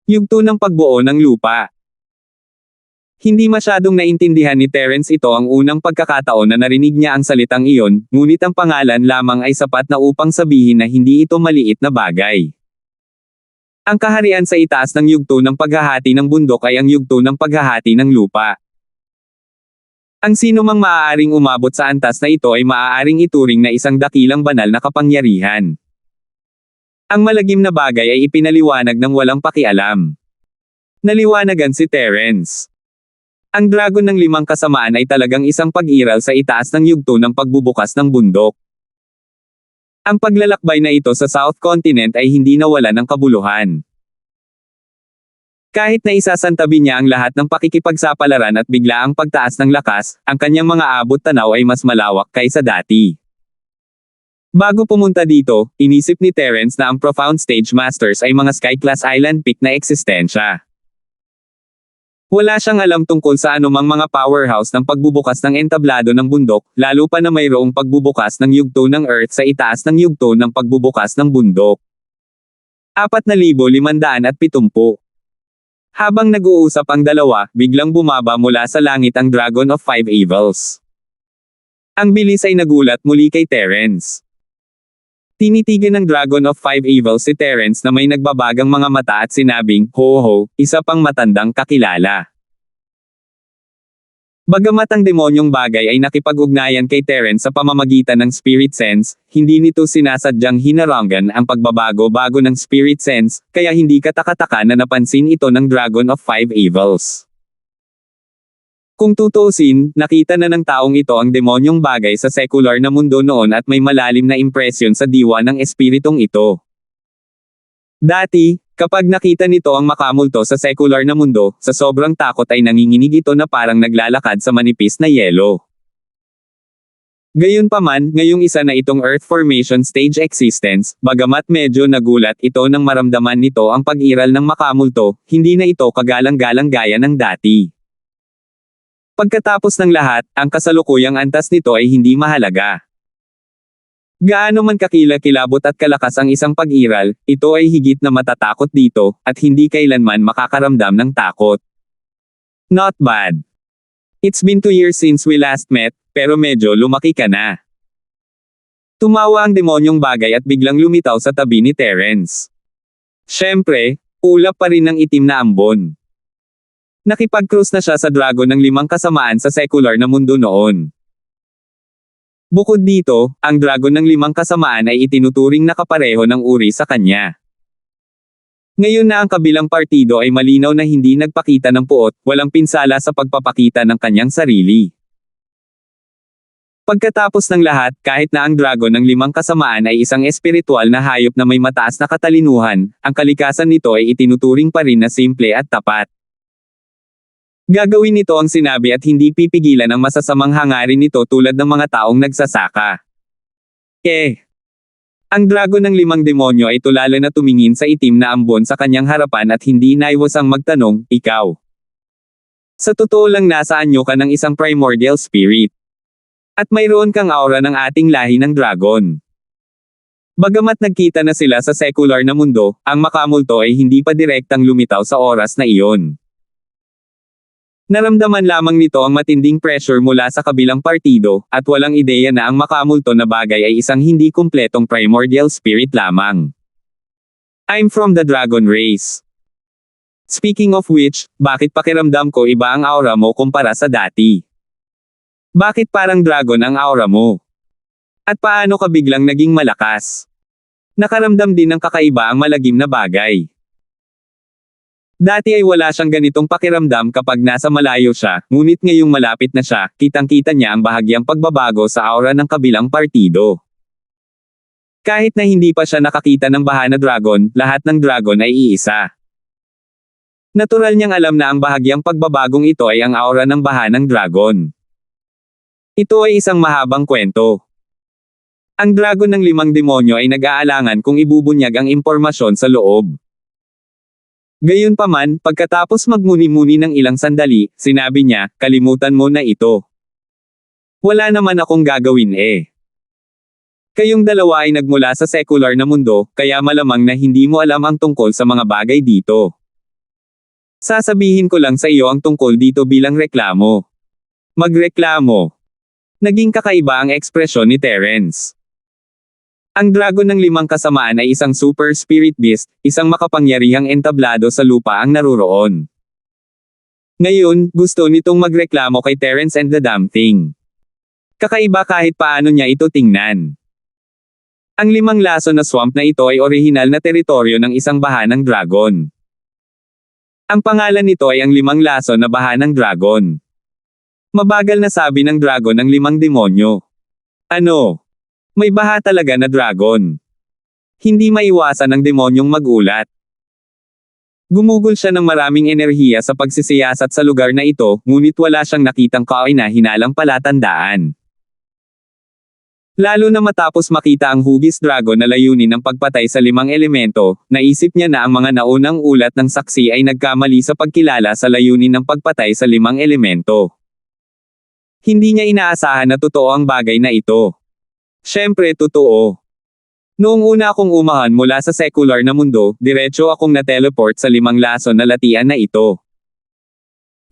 Speaker 1: Yugto ng pagbuo ng lupa. Hindi masyadong naintindihan ni Terence ito ang unang pagkakataon na narinig niya ang salitang iyon, ngunit ang pangalan lamang ay sapat na upang sabihin na hindi ito maliit na bagay. Ang kaharian sa itaas ng yugto ng paghahati ng bundok ay ang yugto ng paghahati ng lupa. Ang sino mang maaaring umabot sa antas na ito ay maaaring ituring na isang dakilang banal na kapangyarihan. Ang malagim na bagay ay ipinaliwanag ng walang pakialam. Naliwanagan si Terence. Ang dragon ng 5 kasamaan ay talagang isang pag-iral sa itaas ng yugto ng pagbubukas ng bundok. Ang paglalakbay na ito sa South Continent ay hindi nawala ng kabuluhan. Kahit na isasantabi niya ang lahat ng pakikipagsapalaran at biglaang pagtaas ng lakas, ang kanyang mga abot tanaw ay mas malawak kaysa dati. Bago pumunta dito, inisip ni Terence na ang Profound Stage Masters ay mga Sky-class island peak na eksistensya. Wala siyang alam tungkol sa anumang mga powerhouse ng pagbubukas ng entablado ng bundok, lalo pa na mayroong pagbubukas ng yugto ng Earth sa itaas ng yugto ng pagbubukas ng bundok. 4,570. Habang nag-uusap ang dalawa, biglang bumaba mula sa langit ang Dragon of Five Evils. Ang bilis ay nagulat muli kay Terence. Tinitigan ng Dragon of Five Evils si Terence na may nagbabagang mga mata at sinabing, "Ho-ho, isa pang matandang kakilala." Bagamat ang demonyong bagay ay nakipag-ugnayan kay Terence sa pamamagitan ng spirit sense, hindi nito sinasadyang hinarangan ang pagbabago-bago ng spirit sense, kaya hindi katakataka na napansin ito ng Dragon of Five Evils. Kung tutuusin, nakita na ng taong ito ang demonyong bagay sa sekular na mundo noon at may malalim na impresyon sa diwa ng espiritong ito. Dati, kapag nakita nito ang makamulto sa sekular na mundo, sa sobrang takot ay nanginginig ito na parang naglalakad sa manipis na yelo. Gayunpaman, ngayong isa na itong Earth Formation Stage existence, bagamat medyo nagulat ito nang maramdaman nito ang pag-iral ng makamulto, hindi na ito kagalang-galang gaya ng dati. Pagkatapos ng lahat, ang kasalukuyang antas nito ay hindi mahalaga. Gaano man kakilakilabot at kalakas ang isang pag-iral, ito ay higit na matatakot dito, at hindi kailanman makakaramdam ng takot. Not bad. It's been 2 years since we last met, pero medyo lumaki ka na. Tumawa ang demonyong bagay at biglang lumitaw sa tabi ni Terence. Siyempre, ulap pa rin ng itim na ambon. Nakipag-cruise na siya sa dragon ng 5 kasamaan sa sekular na mundo noon. Bukod dito, ang dragon ng 5 kasamaan ay itinuturing na kapareho ng uri sa kanya. Ngayon na ang kabilang partido ay malinaw na hindi nagpakita ng puot, walang pinsala sa pagpapakita ng kanyang sarili. Pagkatapos ng lahat, kahit na ang dragon ng 5 kasamaan ay isang espiritual na hayop na may mataas na katalinuhan, ang kalikasan nito ay itinuturing pa rin na simple at tapat. Gagawin nito ang sinabi at hindi pipigilan ang masasamang hangarin nito tulad ng mga taong nagsasaka. Ang dragon ng 5 demonyo ay tulala na tumingin sa itim na ambon sa kanyang harapan at hindi naiwasang magtanong, "Ikaw? Sa totoo lang nasaan nyo ka ng isang primordial spirit? At mayroon kang aura ng ating lahi ng dragon." Bagamat nagkita na sila sa sekular na mundo, ang makamulto ay hindi pa direktang lumitaw sa oras na iyon. Naramdaman lamang nito ang matinding pressure mula sa kabilang partido, at walang ideya na ang makamulto na bagay ay isang hindi kumpletong primordial spirit lamang. "I'm from the dragon race. Speaking of which, bakit pakiramdam ko iba ang aura mo kumpara sa dati?" Bakit parang dragon ang aura mo? At paano ka biglang naging malakas? Nakaramdam din ng kakaiba ang malagim na bagay. Dati ay wala siyang ganitong pakiramdam kapag nasa malayo siya, ngunit ngayong malapit na siya, kitang-kita niya ang bahagyang pagbabago sa aura ng kabilang partido. Kahit na hindi pa siya nakakita ng baha na dragon, lahat ng dragon ay iisa. Natural niyang alam na ang bahagyang pagbabagong ito ay ang aura ng baha ng dragon. Ito ay isang mahabang kwento. Ang dragon ng 5 demonyo ay nag-aalangan kung ibubunyag ang impormasyon sa loob. Gayunpaman, pagkatapos magmuni-muni ng ilang sandali, sinabi niya, kalimutan mo na ito. Wala naman akong gagawin eh. Kayong dalawa ay nagmula sa secular na mundo, kaya malamang na hindi mo alam ang tungkol sa mga bagay dito. Sasabihin ko lang sa iyo ang tungkol dito bilang reklamo. Magreklamo. Naging kakaiba ang ekspresyon ni Terence. Ang dragon ng 5 kasamaan ay isang super spirit beast, isang makapangyarihang entablado sa lupa ang naruroon. Ngayon, gusto nitong magreklamo kay Terence and the Damn Thing. Kakaiba kahit paano niya ito tingnan. Ang 5 laso na swamp na ito ay orihinal na teritoryo ng isang baha ng dragon. Ang pangalan nito ay ang 5 laso na baha ng dragon. Mabagal na sabi ng dragon ng 5 demonyo. Ano? May baha talaga na dragon. Hindi maiwasan ng demonyong magulat. Gumugol siya ng maraming enerhiya sa pagsisiyasat sa lugar na ito, ngunit wala siyang nakitang kaina-hinalang palatandaan. Lalo na matapos makita ang hugis dragon na layunin ng pagpatay sa 5 elemento, naisip niya na ang mga naunang ulat ng saksi ay nagkamali sa pagkilala sa layunin ng pagpatay sa 5 elemento. Hindi niya inaasahan na totoo ang bagay na ito. Siyempre totoo. Noong una akong umahan mula sa secular na mundo, diretso akong na-teleport sa 5 laso na latian na ito.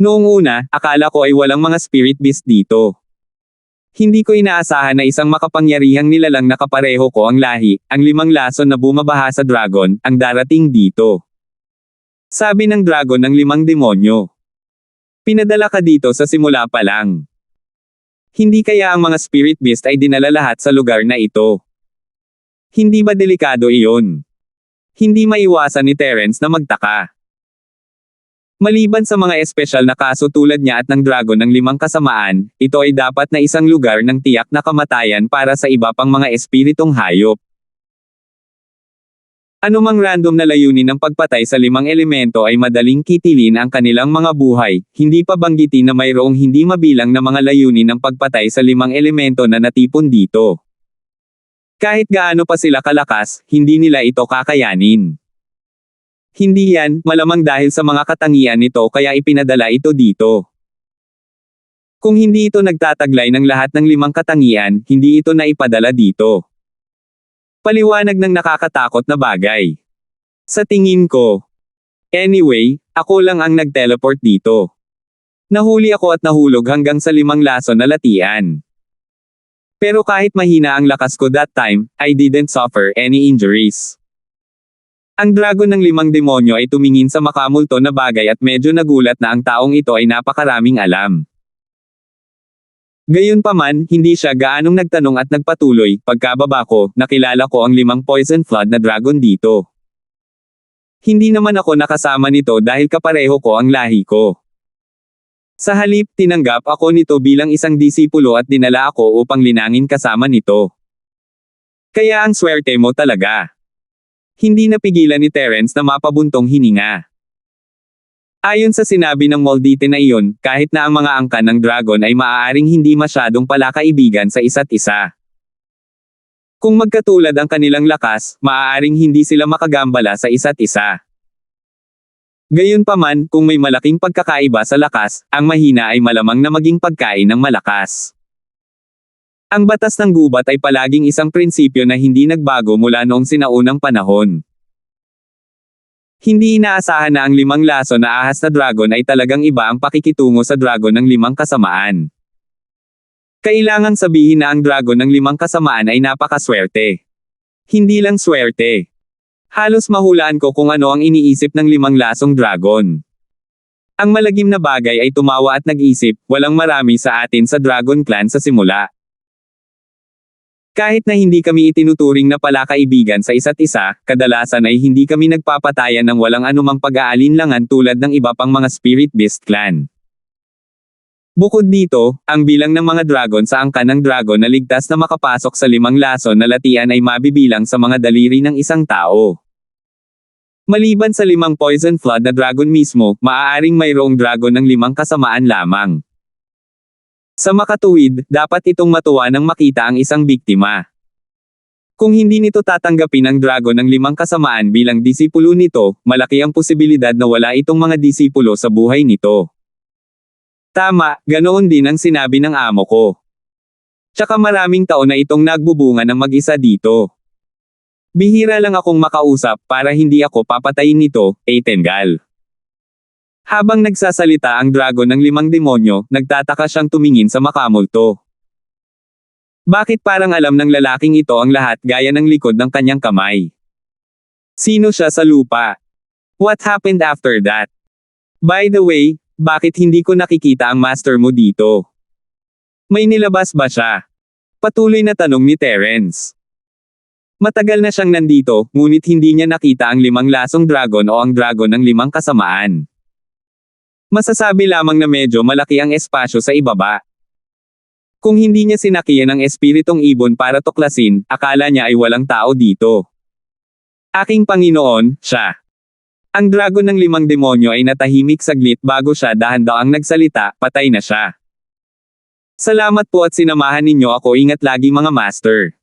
Speaker 1: Noong una, akala ko ay walang mga spirit beast dito. Hindi ko inaasahan na isang makapangyarihang nilalang na kapareho ko ang lahi, ang 5 laso na bumabaha sa dragon, ang darating dito. Sabi ng dragon ng 5 demonyo. Pinadala ka dito sa simula pa lang. Hindi kaya ang mga spirit beast ay dinala lahat sa lugar na ito? Hindi ba delikado iyon? Hindi maiwasan ni Terence na magtaka. Maliban sa mga espesyal na kaso tulad niya at ng dragon ng 5 kasamaan, ito ay dapat na isang lugar ng tiyak na kamatayan para sa iba pang mga espiritong hayop. Anumang random na layunin ng pagpatay sa 5 elemento ay madaling kitilin ang kanilang mga buhay, hindi pa banggitin na mayroong hindi mabilang na mga layunin ng pagpatay sa 5 elemento na natipon dito. Kahit gaano pa sila kalakas, hindi nila ito kakayanin. Hindi yan, malamang dahil sa mga katangian nito kaya ipinadala ito dito. Kung hindi ito nagtataglay ng lahat ng 5 katangian, hindi ito naipadala dito. Paliwanag ng nakakatakot na bagay. Sa tingin ko. Anyway, ako lang ang nag-teleport dito. Nahuli ako at nahulog hanggang sa 5 laso na latian. Pero kahit mahina ang lakas ko that time, I didn't suffer any injuries. Ang dragon ng 5 demonyo ay tumingin sa makamulto na bagay at medyo nagulat na ang taong ito ay napakaraming alam. Gayunpaman, hindi siya gaanong nagtanong at nagpatuloy, pagkababa ko, nakilala ko ang 5 poison flood na dragon dito. Hindi naman ako nakasama nito dahil kapareho ko ang lahi ko. Sa halip, tinanggap ako nito bilang isang disipulo at dinala ako upang linangin kasama nito. Kaya ang swerte mo talaga. Hindi napigilan ni Terence na mapabuntong hininga. Ayon sa sinabi ng Moldite na iyon, kahit na ang mga angkan ng dragon ay maaaring hindi masyadong palakaibigan sa isa't isa. Kung magkatulad ang kanilang lakas, maaaring hindi sila makagambala sa isa't isa. Gayunpaman, kung may malaking pagkakaiba sa lakas, ang mahina ay malamang na maging pagkain ng malakas. Ang batas ng gubat ay palaging isang prinsipyo na hindi nagbago mula noong sinaunang panahon. Hindi inaasahan na ang 5 laso na ahas na dragon ay talagang iba ang pakikitungo sa dragon ng 5 kasamaan. Kailangang sabihin na ang dragon ng 5 kasamaan ay napakaswerte. Hindi lang swerte. Halos mahulaan ko kung ano ang iniisip ng 5 lasong dragon. Ang malagim na bagay ay tumawa at nag-isip, walang marami sa atin sa Dragon Clan sa simula. Kahit na hindi kami itinuturing na palakaibigan sa isa't isa, kadalasan ay hindi kami nagpapatayan ng walang anumang pag-aalinlangan tulad ng iba pang mga Spirit Beast Clan. Bukod dito, ang bilang ng mga dragon sa angkan ng dragon na ligtas na makapasok sa 5 lason na latian ay mabibilang sa mga daliri ng isang tao. Maliban sa 5 Poison Flood na dragon mismo, maaaring mayroong dragon ng 5 kasamaan lamang. Sa makatuwid, dapat itong matuwa nang makita ang isang biktima. Kung hindi nito tatanggapin ang dragon ng 5 kasamaan bilang disipulo nito, malaki ang posibilidad na wala itong mga disipulo sa buhay nito. Tama, ganoon din ang sinabi ng amo ko. Tsaka maraming taon na itong nagbubunga ng mag-isa dito. Bihira lang akong makausap para hindi ako papatayin nito, Tengal. Habang nagsasalita ang dragon ng 5 demonyo, nagtataka siyang tumingin sa makamulto. Bakit parang alam ng lalaking ito ang lahat gaya ng likod ng kanyang kamay? Sino siya sa lupa? What happened after that? By the way, bakit hindi ko nakikita ang master mo dito? May nilabas ba siya? Patuloy na tanong ni Terence. Matagal na siyang nandito, ngunit hindi niya nakita ang 5 lasong dragon o ang dragon ng 5 kasamaan. Masasabi lamang na medyo malaki ang espasyo sa ibaba. Kung hindi niya sinakiyan ang espiritong ibon para tuklasin, akala niya ay walang tao dito. Aking Panginoon, siya. Ang dragon ng 5 demonyo ay natahimik saglit bago siya dahan-daang nagsalita, patay na siya. Salamat po at sinamahan ninyo ako, ingat lagi mga master.